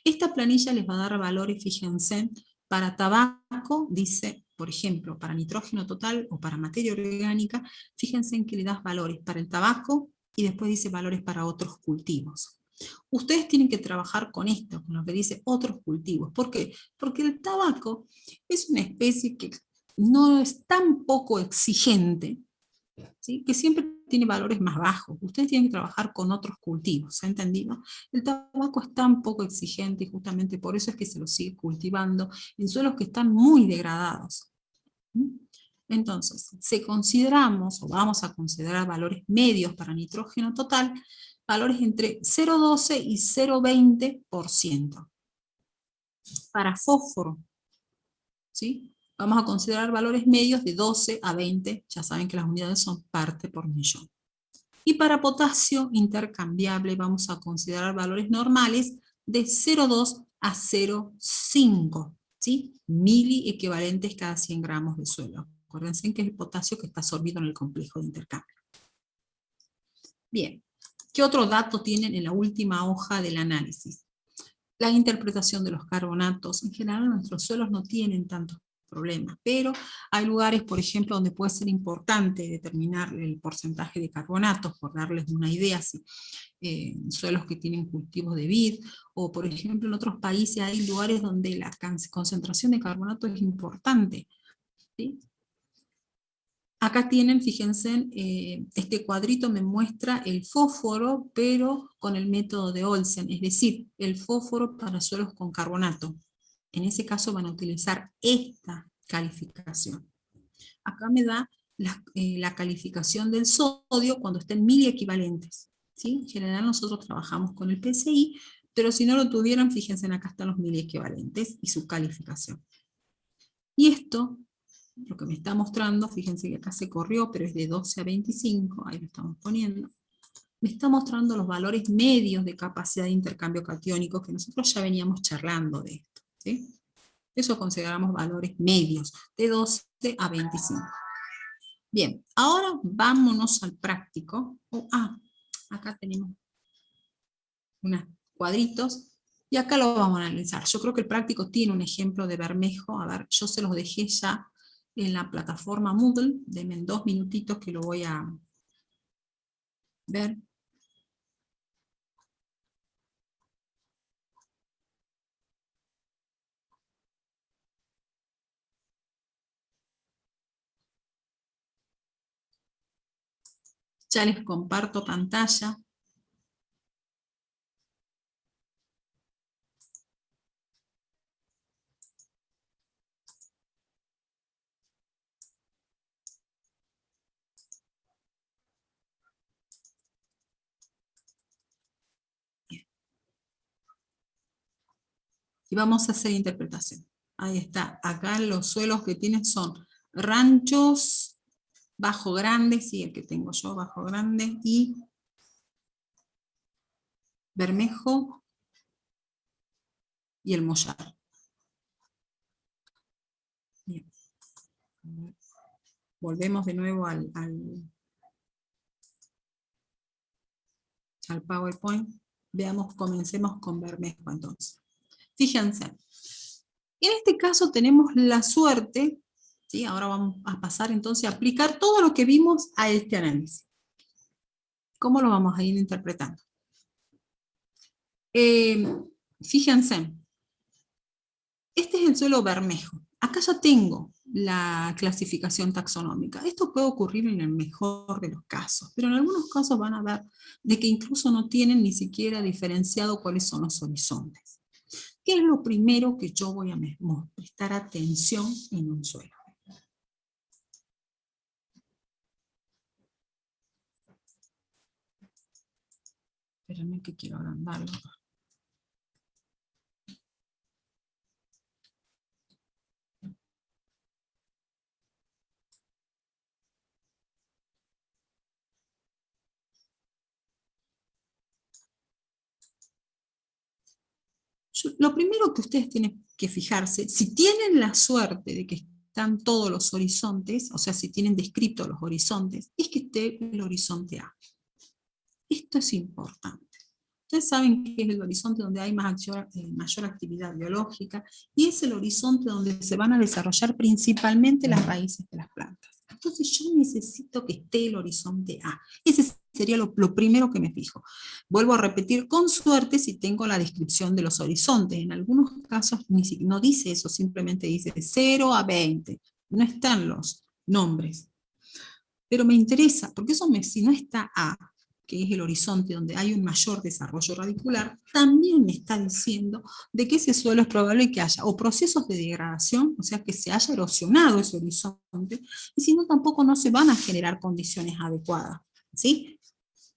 Esta planilla les va a dar valores, fíjense, para tabaco, dice, por ejemplo, para nitrógeno total o para materia orgánica, fíjense en que le das valores para el tabaco y después dice valores para otros cultivos. Ustedes tienen que trabajar con esto, con lo que dice otros cultivos. ¿Por qué? Porque el tabaco es una especie que no es tan poco exigente, ¿sí? Que siempre tiene valores más bajos. Ustedes tienen que trabajar con otros cultivos, ¿se ha entendido? El tabaco es tan poco exigente y justamente por eso es que se lo sigue cultivando en suelos que están muy degradados. Entonces, si consideramos, o vamos a considerar valores medios para nitrógeno total, valores entre 0,12 y 0,20%. Para fósforo, ¿sí? Vamos a considerar valores medios de 12 a 20, ya saben que las unidades son parte por millón. Y para potasio intercambiable vamos a considerar valores normales de 0,2 a 0,5, ¿sí? Mili equivalentes cada 100 gramos de suelo. Acuérdense que es el potasio que está absorbido en el complejo de intercambio. Bien, ¿qué otro dato tienen en la última hoja del análisis? La interpretación de los carbonatos. En general nuestros suelos no tienen tantos problemas, pero hay lugares, por ejemplo, donde puede ser importante determinar el porcentaje de carbonatos, por darles una idea, si, suelos que tienen cultivos de vid, o por ejemplo en otros países hay lugares donde la concentración de carbonato es importante, ¿sí? Acá tienen, fíjense, este cuadrito me muestra el fósforo, pero con el método de Olsen, es decir, el fósforo para suelos con carbonato. En ese caso van a utilizar esta calificación. Acá me da la calificación del sodio cuando está en miliequivalentes, ¿sí? En general nosotros trabajamos con el PCI, pero si no lo tuvieran, fíjense, acá están los miliequivalentes y su calificación. Y esto, lo que me está mostrando, fíjense que acá se corrió, pero es de 12 a 25, ahí lo estamos poniendo, me está mostrando los valores medios de capacidad de intercambio catiónico, que nosotros ya veníamos charlando de esto, ¿sí? Eso consideramos valores medios, de 12 a 25. Bien, ahora vámonos al práctico. Acá tenemos unos cuadritos, y acá lo vamos a analizar. Yo creo que el práctico tiene un ejemplo de Bermejo. A ver, yo se los dejé ya en la plataforma Moodle. Denme 2 minutitos que lo voy a ver. Ya les comparto pantalla. Y vamos a hacer interpretación. Ahí está. Acá los suelos que tienen son ranchos, bajo grande, sí, el que tengo yo, bajo grande, y Bermejo y el Mollar. Bien. Volvemos de nuevo al PowerPoint. Veamos, comencemos con Bermejo entonces. Fíjense, en este caso tenemos la suerte, ¿sí? Ahora vamos a pasar entonces a aplicar todo lo que vimos a este análisis. ¿Cómo lo vamos a ir interpretando? Fíjense, este es el suelo Bermejo. Acá ya tengo la clasificación taxonómica. Esto puede ocurrir en el mejor de los casos, pero en algunos casos van a ver de que incluso no tienen ni siquiera diferenciado cuáles son los horizontes. ¿Qué es lo primero que yo voy a prestar atención en un suelo? Espérenme que quiero agrandarlo. Lo primero que ustedes tienen que fijarse, si tienen la suerte de que están todos los horizontes, o sea, si tienen descritos los horizontes, es que esté el horizonte A. Esto es importante. Ustedes saben que es el horizonte donde hay mayor actividad biológica y es el horizonte donde se van a desarrollar principalmente las raíces de las plantas. Entonces yo necesito que esté el horizonte A. Ese sería lo primero que me fijo. Vuelvo a repetir, con suerte si tengo la descripción de los horizontes. En algunos casos no dice eso, simplemente dice de 0 a 20. No están los nombres. Pero me interesa, porque eso si no está A, que es el horizonte donde hay un mayor desarrollo radicular, también me está diciendo de que ese suelo es probable que haya o procesos de degradación, o sea que se haya erosionado ese horizonte, y si no tampoco no se van a generar condiciones adecuadas, ¿sí?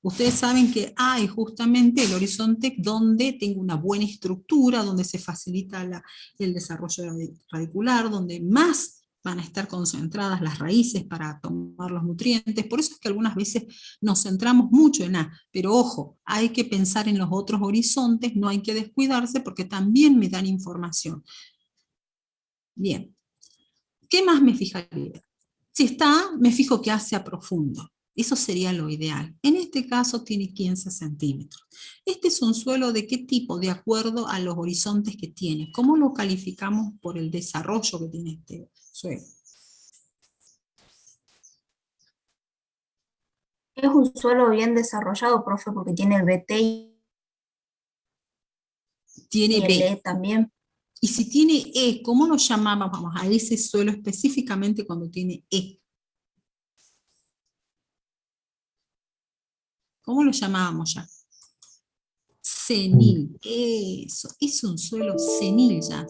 Ustedes saben que A es justamente el horizonte donde tengo una buena estructura, donde se facilita el desarrollo radicular, donde más van a estar concentradas las raíces para tomar los nutrientes. Por eso es que algunas veces nos centramos mucho en A, pero ojo, hay que pensar en los otros horizontes, no hay que descuidarse porque también me dan información. Bien, ¿qué más me fijaría? Si está A, me fijo que A sea profundo. Eso sería lo ideal. En este caso tiene 15 centímetros. Este es un suelo de qué tipo, de acuerdo a los horizontes que tiene. ¿Cómo lo calificamos por el desarrollo que tiene este suelo? Es un suelo bien desarrollado, profe, porque tiene el BT Tiene y el B. E también. Y si tiene E, ¿cómo lo llamábamos a ese suelo específicamente cuando tiene E? ¿Cómo lo llamábamos ya? Senil. Eso, es un suelo senil ya.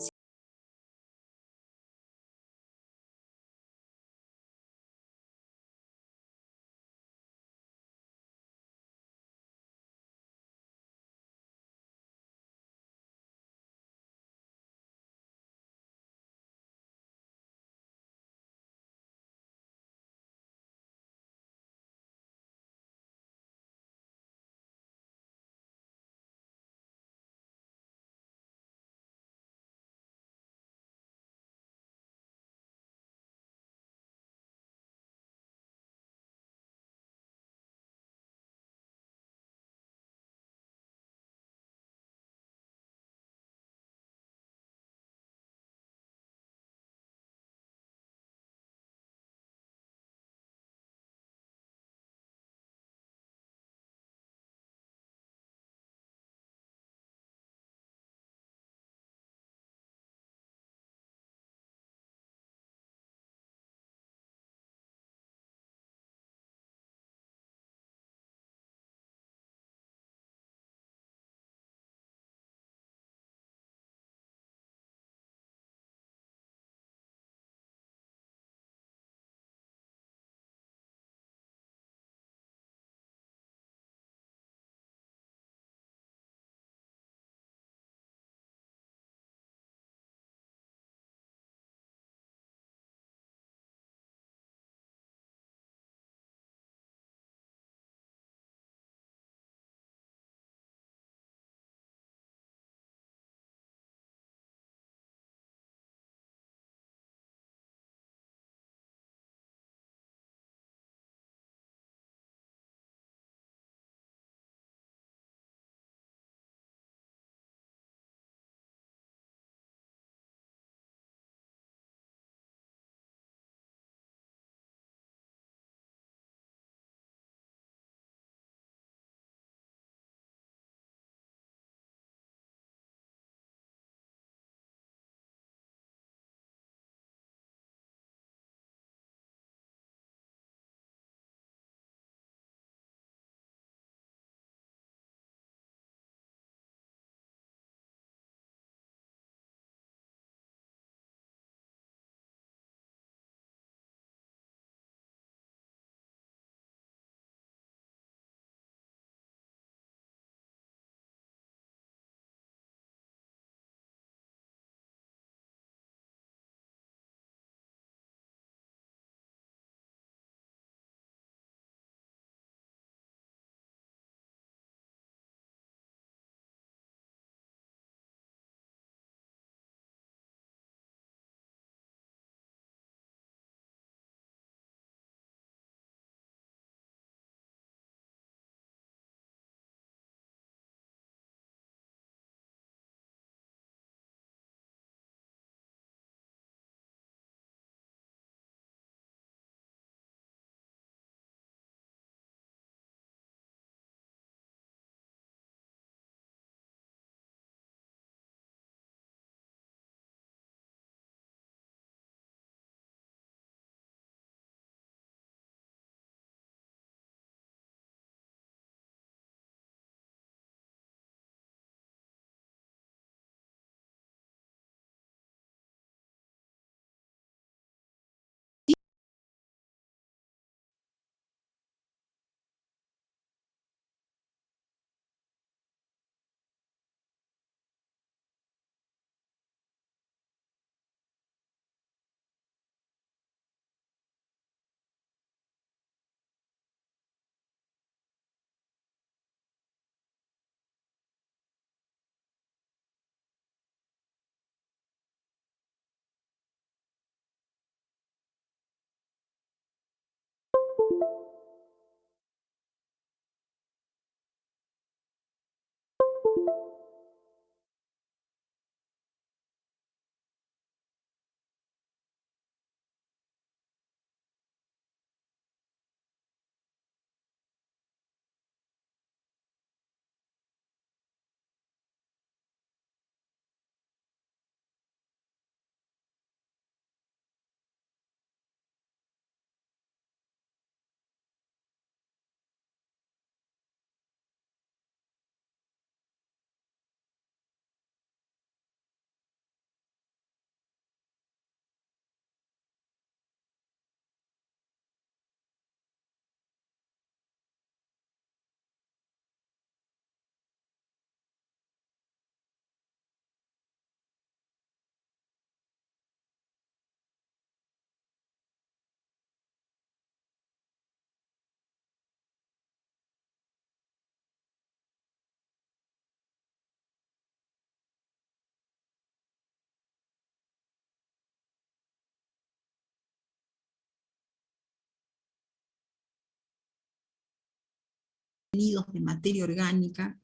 De materia orgánica,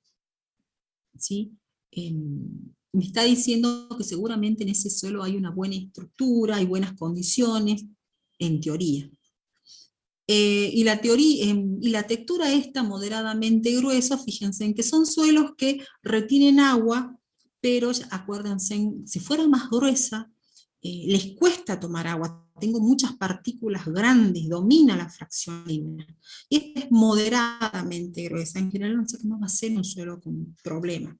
¿sí? Me está diciendo que seguramente en ese suelo hay una buena estructura, hay buenas condiciones, en teoría. Y la textura esta moderadamente gruesa, fíjense en que son suelos que retienen agua, pero acuérdense, si fuera más gruesa, les cuesta tomar agua, tengo muchas partículas grandes, domina la fracción líquida. Y esta es moderadamente gruesa, en general no sé cómo va a ser un suelo con problema.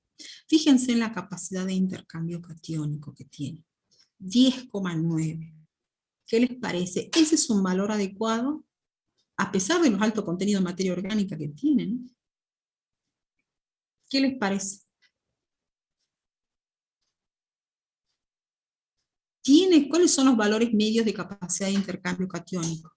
Fíjense en la capacidad de intercambio catiónico que tiene, 10,9. ¿Qué les parece? ¿Ese es un valor adecuado? A pesar de los altos contenidos de materia orgánica que tienen. ¿Qué les parece? ¿Cuáles son los valores medios de capacidad de intercambio catiónico?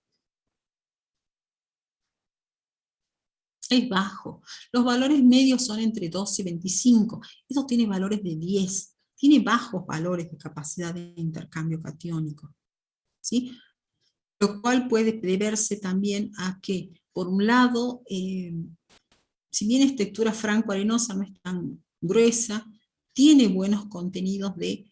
Es bajo. Los valores medios son entre 12 y 25. Eso tiene valores de 10. Tiene bajos valores de capacidad de intercambio catiónico, ¿sí? Lo cual puede deberse también a que, por un lado, si bien es textura franco-arenosa, no es tan gruesa, tiene buenos contenidos de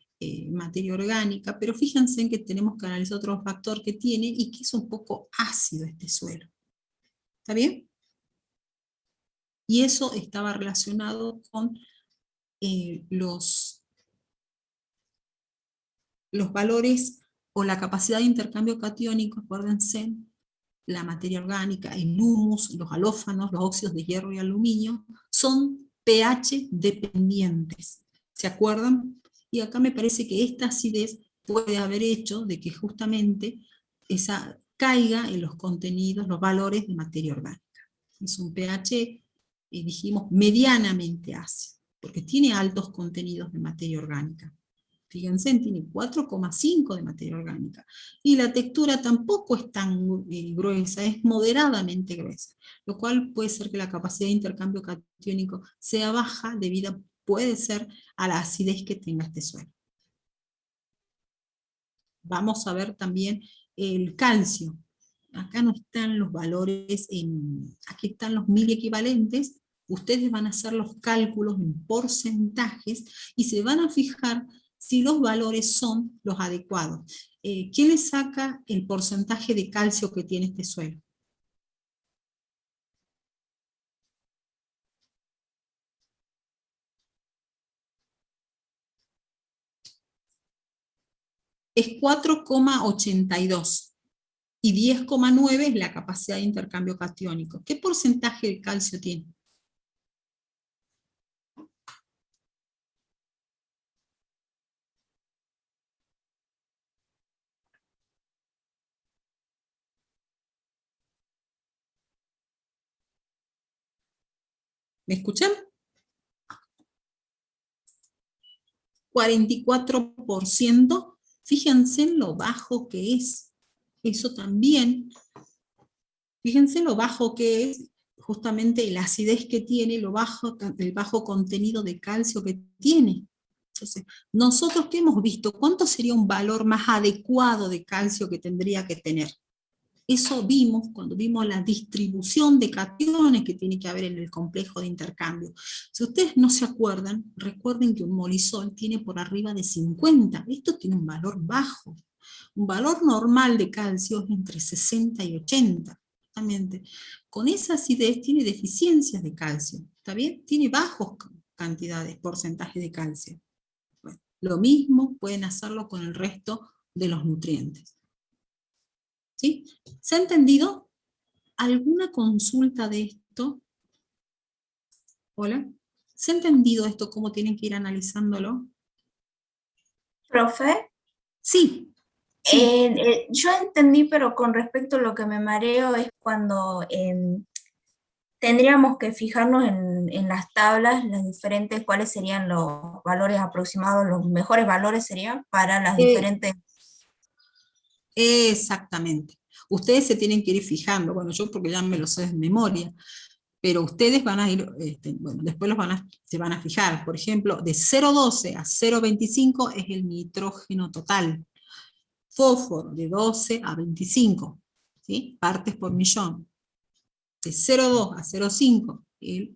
materia orgánica, pero fíjense en que tenemos que analizar otro factor que tiene y que es un poco ácido este suelo. ¿Está bien? Y eso estaba relacionado con los valores o la capacidad de intercambio catiónico, acuérdense, la materia orgánica, el humus, los halófanos, los óxidos de hierro y aluminio, son pH dependientes. ¿Se acuerdan? Y acá me parece que esta acidez puede haber hecho de que justamente esa caiga en los contenidos, los valores de materia orgánica. Es un pH, dijimos, medianamente ácido, porque tiene altos contenidos de materia orgánica. Fíjense, tiene 4,5 de materia orgánica. Y la textura tampoco es tan gruesa, es moderadamente gruesa, lo cual puede ser que la capacidad de intercambio catiónico sea baja debido, puede ser, a la acidez que tenga este suelo. Vamos a ver también el calcio. Acá no están los valores, aquí están los 1000 equivalentes. Ustedes van a hacer los cálculos en porcentajes y se van a fijar si los valores son los adecuados. ¿Quién le saca el porcentaje de calcio que tiene este suelo? Es 4,82 y 10,9 es la capacidad de intercambio catiónico. ¿Qué porcentaje de calcio tiene? ¿Me escuchan? 44%. Fíjense en lo bajo que es. Eso también. Fíjense en lo bajo que es, justamente la acidez que tiene, el bajo contenido de calcio que tiene. Entonces, nosotros que hemos visto, ¿cuánto sería un valor más adecuado de calcio que tendría que tener? Eso vimos cuando vimos la distribución de cationes que tiene que haber en el complejo de intercambio. Si ustedes no se acuerdan, recuerden que un molisol tiene por arriba de 50. Esto tiene un valor bajo. Un valor normal de calcio es entre 60 y 80. Justamente. Con esa acidez tiene deficiencias de calcio. ¿Está bien? Tiene bajos cantidades, porcentajes de calcio. Bueno, lo mismo pueden hacerlo con el resto de los nutrientes. ¿Sí? ¿Se ha entendido? ¿Alguna consulta de esto? ¿Hola? ¿Se ha entendido esto, cómo tienen que ir analizándolo? Profe, Sí. Sí. yo entendí, pero con respecto a lo que me mareo es cuando tendríamos que fijarnos en las tablas, las diferentes, cuáles serían los valores aproximados, los mejores valores serían para las diferentes... Exactamente. Ustedes se tienen que ir fijando, bueno, yo porque ya me lo sé de memoria, pero ustedes van a ir, bueno, después se van a fijar, por ejemplo, de 0,12 a 0,25 es el nitrógeno total, fósforo de 12 a 25, ¿sí? Partes por millón, de 0,2 a 0,5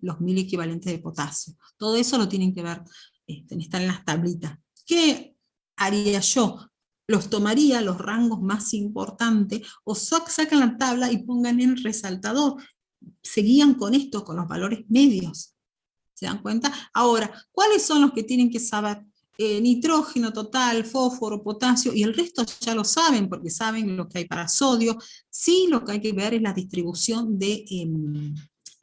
los 1000 equivalentes de potasio, todo eso lo tienen que ver, está en las tablitas. ¿Qué haría yo? Los tomaría los rangos más importantes, o sacan la tabla y pongan en el resaltador, seguían con esto, con los valores medios. ¿Se dan cuenta? Ahora, ¿cuáles son los que tienen que saber? Nitrógeno total, fósforo, potasio, y el resto ya lo saben, porque saben lo que hay para sodio. Sí, lo que hay que ver es la distribución de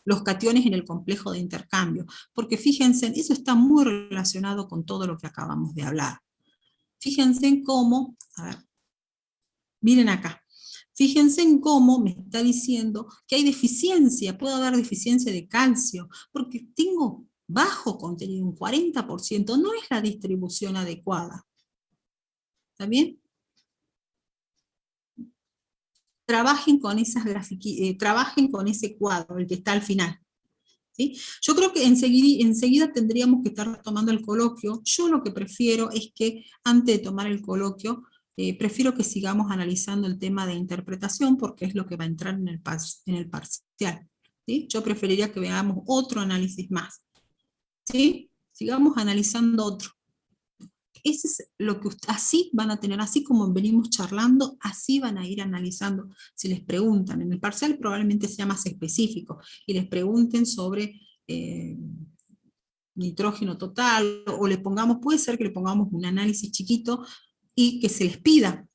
los cationes en el complejo de intercambio, porque fíjense, eso está muy relacionado con todo lo que acabamos de hablar. Fíjense en cómo, a ver, miren acá, fíjense en cómo me está diciendo que hay deficiencia, puede haber deficiencia de calcio, porque tengo bajo contenido, un 40%, no es la distribución adecuada. ¿Está bien? Trabajen con esas trabajen con ese cuadro, el que está al final. ¿Sí? Yo creo que enseguida tendríamos que estar tomando el coloquio. Yo lo que prefiero es que antes de tomar el coloquio, prefiero que sigamos analizando el tema de interpretación, porque es lo que va a entrar en el parcial. ¿Sí? Yo preferiría que veamos otro análisis más. ¿Sí? Sigamos analizando otro. Ese es lo que así van a tener, así como venimos charlando, así van a ir analizando. Si les preguntan, en el parcial probablemente sea más específico, y les pregunten sobre nitrógeno total, o le pongamos, puede ser que le pongamos un análisis chiquito, y que se les pida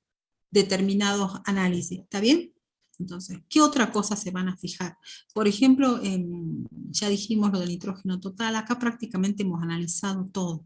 determinados análisis, ¿está bien? Entonces, ¿qué otra cosa se van a fijar? Por ejemplo, ya dijimos lo del nitrógeno total, acá prácticamente hemos analizado todo.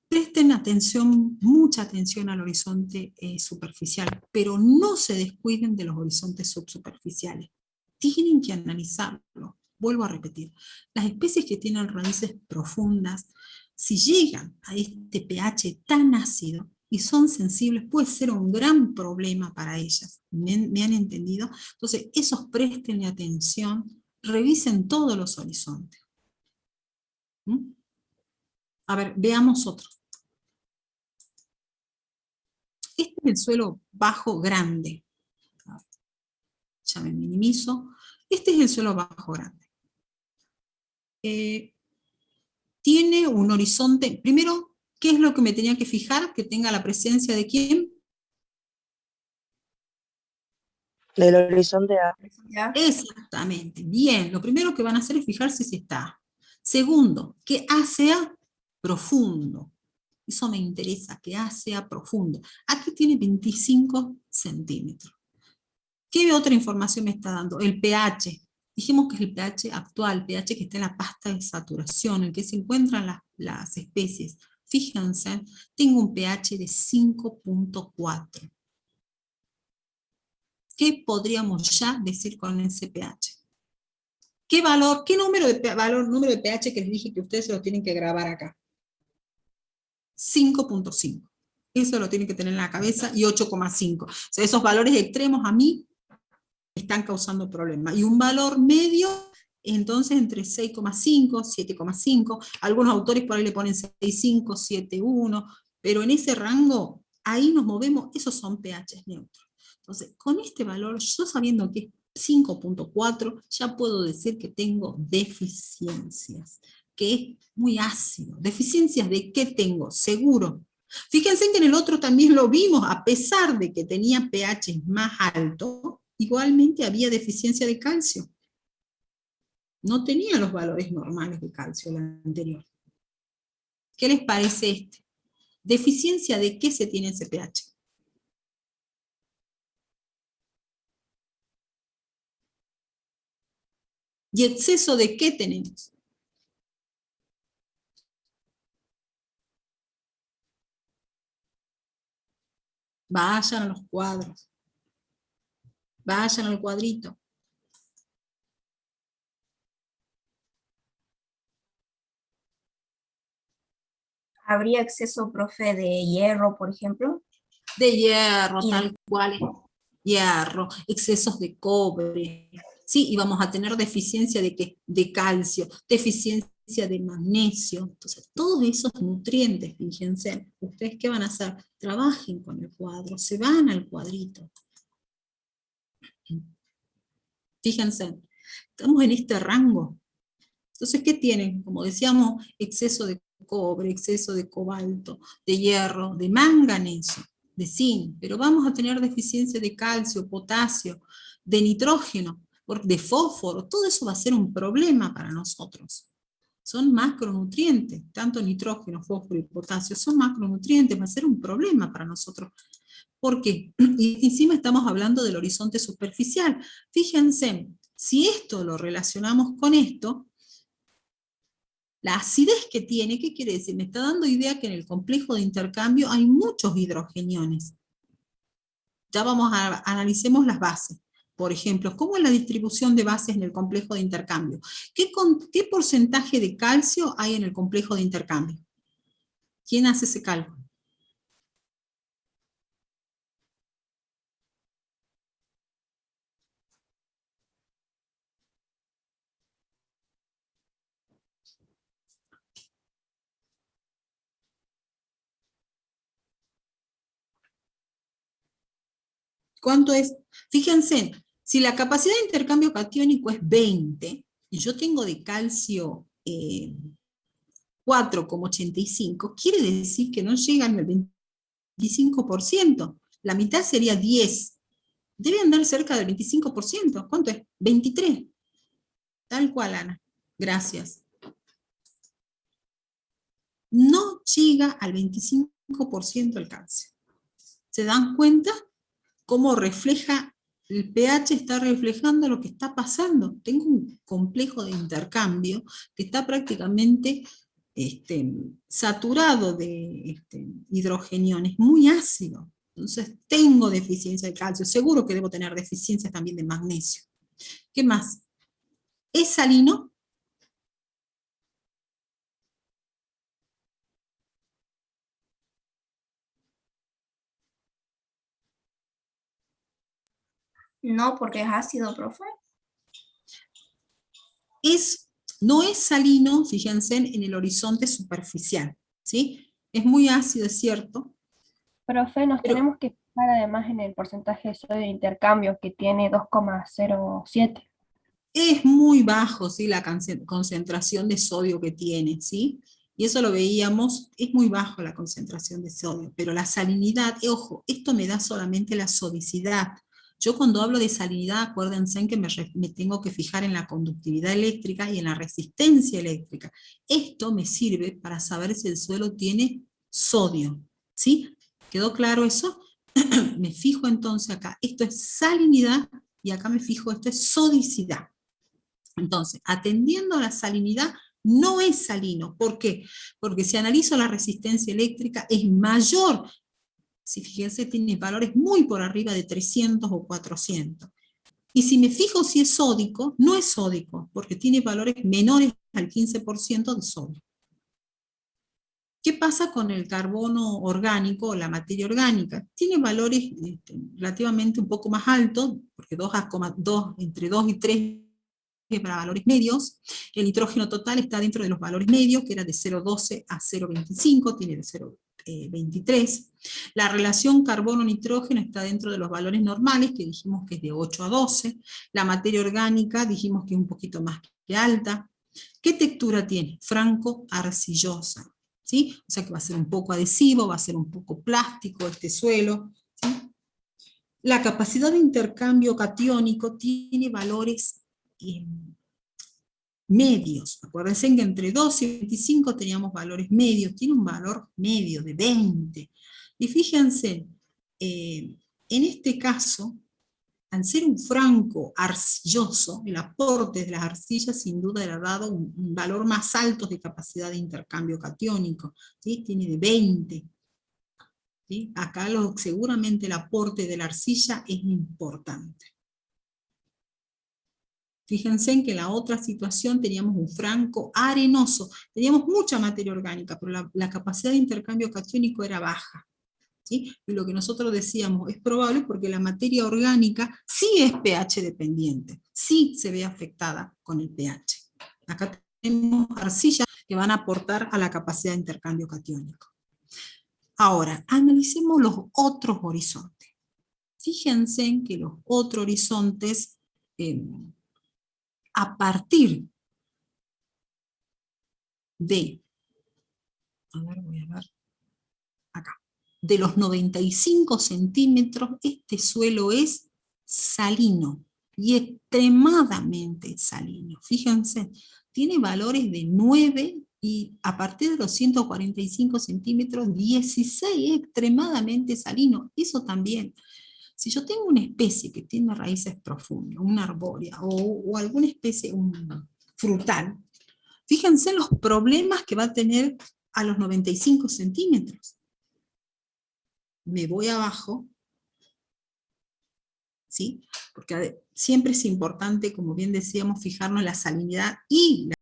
Presten atención, mucha atención al horizonte superficial, pero no se descuiden de los horizontes subsuperficiales. Tienen que analizarlo. Vuelvo a repetir, las especies que tienen raíces profundas, si llegan a este pH tan ácido y son sensibles, puede ser un gran problema para ellas. ¿Me han entendido? Entonces, esos prestenle atención, revisen todos los horizontes. ¿Mm? A ver, veamos otro. Este es el suelo bajo grande. Ya me minimizo. Este es el suelo bajo grande. Tiene un horizonte. Primero, ¿qué es lo que me tenía que fijar? Que tenga la presencia de ¿quién? Del horizonte A. Exactamente. Bien. Lo primero que van a hacer es fijarse si está. Segundo, que A sea profundo. Eso me interesa, que A sea profundo. Aquí tiene 25 centímetros. ¿Qué otra información me está dando? El pH. Dijimos que es el pH actual, pH que está en la pasta de saturación, el que se encuentran las especies. Fíjense, tengo un pH de 5.4. ¿Qué podríamos ya decir con ese pH? ¿Qué valor, qué número de pH que les dije que ustedes se lo tienen que grabar acá? 5.5. Eso lo tienen que tener en la cabeza, y 8,5. O sea, esos valores extremos a mí están causando problemas. Y un valor medio, entonces entre 6,5, 7,5, algunos autores por ahí le ponen 6,5, 7,1, pero en ese rango, ahí nos movemos, esos son pHs neutros. Entonces, con este valor, yo sabiendo que es 5.4, ya puedo decir que tengo deficiencias, que es muy ácido. ¿Deficiencias de qué tengo? Seguro. Fíjense que en el otro también lo vimos, a pesar de que tenía pH más alto, igualmente había deficiencia de calcio. No tenía los valores normales de calcio el anterior. ¿Qué les parece este? ¿Deficiencia de qué se tiene ese pH? ¿Y exceso de qué tenemos? Vayan a los cuadros. Vayan al cuadrito. ¿Habría exceso, profe, de hierro, por ejemplo? De hierro, Y tal cual. Hierro, excesos de cobre. Sí, y vamos a tener deficiencia de ¿qué? De calcio, deficiencia de magnesio. Entonces, todos esos nutrientes, fíjense, ¿ustedes qué van a hacer? Trabajen con el cuadro, se van al cuadrito. Fíjense, estamos en este rango. Entonces, ¿qué tienen? Como decíamos, exceso de cobre, exceso de cobalto, de hierro, de manganeso, de zinc, pero vamos a tener deficiencia de calcio, potasio, de nitrógeno, de fósforo, todo eso va a ser un problema para nosotros. Son macronutrientes, tanto nitrógeno, fósforo y potasio, son macronutrientes, va a ser un problema para nosotros. ¿Por qué? Y encima estamos hablando del horizonte superficial. Fíjense, si esto lo relacionamos con esto, la acidez que tiene, ¿qué quiere decir? Me está dando idea que en el complejo de intercambio hay muchos hidrogeniones. Ya analicemos las bases. Por ejemplo, ¿cómo es la distribución de bases en el complejo de intercambio? ¿Qué porcentaje de calcio hay en el complejo de intercambio? ¿Quién hace ese cálculo? ¿Cuánto es? Fíjense, si la capacidad de intercambio catiónico es 20, y yo tengo de calcio 4,85, quiere decir que no llegan al 25%. La mitad sería 10. Debe andar cerca del 25%. ¿Cuánto es? 23. Tal cual, Ana. Gracias. No llega al 25% el calcio. ¿Se dan cuenta cómo refleja? El pH está reflejando lo que está pasando. Tengo un complejo de intercambio que está prácticamente saturado de hidrogeniones, muy ácido. Entonces tengo deficiencia de calcio. Seguro que debo tener deficiencias también de magnesio. ¿Qué más? ¿Es salino? no, porque es ácido, profe. No es salino, fíjense, en el horizonte superficial, ¿sí? Es muy ácido, es cierto. Profe, nos Pero tenemos que fijar además en el porcentaje de sodio de intercambio que tiene 2,07. es muy bajo, ¿sí? La concentración de sodio que tiene, ¿sí? Y eso lo veíamos, es muy bajo la concentración de sodio, pero la salinidad, ojo, esto me da solamente la sodicidad. Yo cuando hablo de salinidad, acuérdense en que me tengo que fijar en la conductividad eléctrica y en la resistencia eléctrica. Esto me sirve para saber si el suelo tiene sodio, ¿sí? ¿Quedó claro eso? Me fijo entonces acá, esto es salinidad, y acá me fijo, esto es sodicidad. Entonces, atendiendo a la salinidad, no es salino. ¿Por qué? Porque si analizo la resistencia eléctrica, es mayor. Si fíjense, tiene valores muy por arriba de 300 o 400. Y si me fijo si es sódico, no es sódico, porque tiene valores menores al 15% de sodio. ¿Qué pasa con el carbono orgánico o la materia orgánica? Tiene valores relativamente un poco más altos, porque entre 2 y 3 para valores medios. El nitrógeno total está dentro de los valores medios, que era de 0,12 a 0,25, tiene de 0 23. La relación carbono-nitrógeno está dentro de los valores normales, que dijimos que es de 8 a 12. La materia orgánica dijimos que es un poquito más que alta. ¿Qué textura tiene? Franco-arcillosa, ¿sí? O sea que va a ser un poco adhesivo, va a ser un poco plástico este suelo, ¿sí? La capacidad de intercambio catiónico tiene valores medios. Acuérdense que entre 2 y 25 teníamos valores medios, tiene un valor medio de 20. Y fíjense, en este caso, al ser un franco arcilloso, el aporte de las arcillas sin duda le ha dado un valor más alto de capacidad de intercambio catiónico, ¿sí? Tiene de 20. ¿Sí? Acá seguramente el aporte de la arcilla es importante. Fíjense en que en la otra situación teníamos un franco arenoso, teníamos mucha materia orgánica, pero la capacidad de intercambio catiónico era baja. ¿Sí? Y lo que nosotros decíamos es probable porque la materia orgánica sí es pH dependiente, sí se ve afectada con el pH. Acá tenemos arcillas que van a aportar a la capacidad de intercambio catiónico. Ahora, analicemos los otros horizontes. Fíjense en que los otros horizontes, a partir de, voy a ver, acá, de los 95 centímetros, este suelo es salino, y extremadamente salino. Fíjense, tiene valores de 9, y a partir de los 145 centímetros, 16, extremadamente salino. Eso también, si yo tengo una especie que tiene raíces profundas, una arbórea, o alguna especie frutal, fíjense los problemas que va a tener a los 95 centímetros. Me voy abajo, ¿sí? Porque siempre es importante, como bien decíamos, fijarnos en la salinidad y la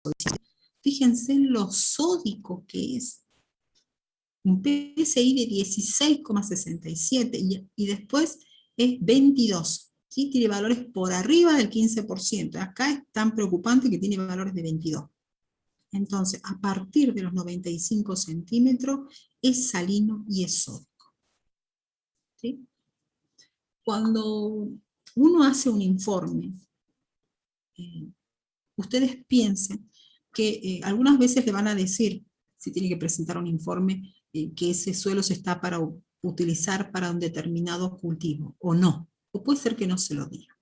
sodicidad. Fíjense en lo sódico que es. Un PSI de 16,67 y después es 22. ¿Sí? Tiene valores por arriba del 15%. Acá es tan preocupante que tiene valores de 22. Entonces, a partir de los 95 centímetros es salino y es sódico. ¿Sí? Cuando uno hace un informe, ustedes piensen que algunas veces le van a decir, si tiene que presentar un informe, que ese suelo se está para utilizar para un determinado cultivo, o no. O puede ser que no se lo diga.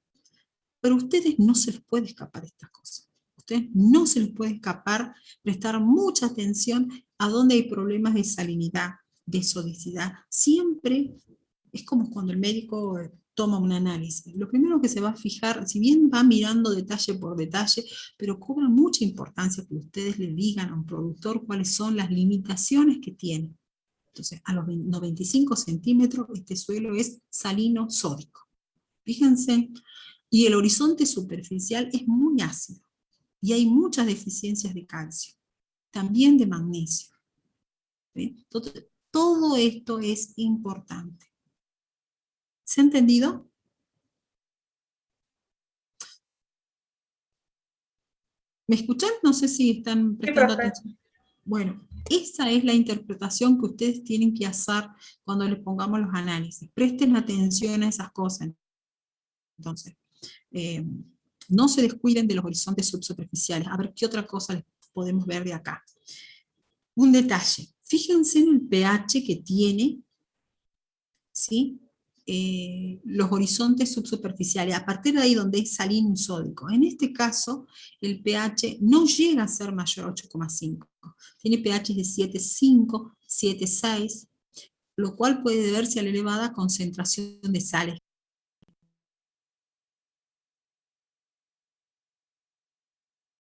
Pero a ustedes no se les puede escapar estas cosas. A ustedes no se les puede escapar prestar mucha atención a donde hay problemas de salinidad, de sodicidad. Siempre es como cuando el médico toma un análisis. Lo primero que se va a fijar, si bien va mirando detalle por detalle, pero cobra mucha importancia que ustedes le digan a un productor cuáles son las limitaciones que tiene. Entonces, a los 95 centímetros, este suelo es salino sódico. Fíjense, y el horizonte superficial es muy ácido, y hay muchas deficiencias de calcio, también de magnesio. ¿Sí? Entonces, todo esto es importante. ¿Se ha entendido? ¿Me escuchan? No sé si están prestando atención. Bueno, esa es la interpretación que ustedes tienen que hacer cuando les pongamos los análisis. Presten atención a esas cosas. Entonces, no se descuiden de los horizontes subsuperficiales. A ver qué otra cosa les podemos ver de acá. Un detalle. Fíjense en el pH que tiene, ¿sí? Los horizontes subsuperficiales, a partir de ahí donde es salino y sódico. En este caso, el pH no llega a ser mayor a 8,5. Tiene pH de 7,5, 7,6, lo cual puede deberse a la elevada concentración de sales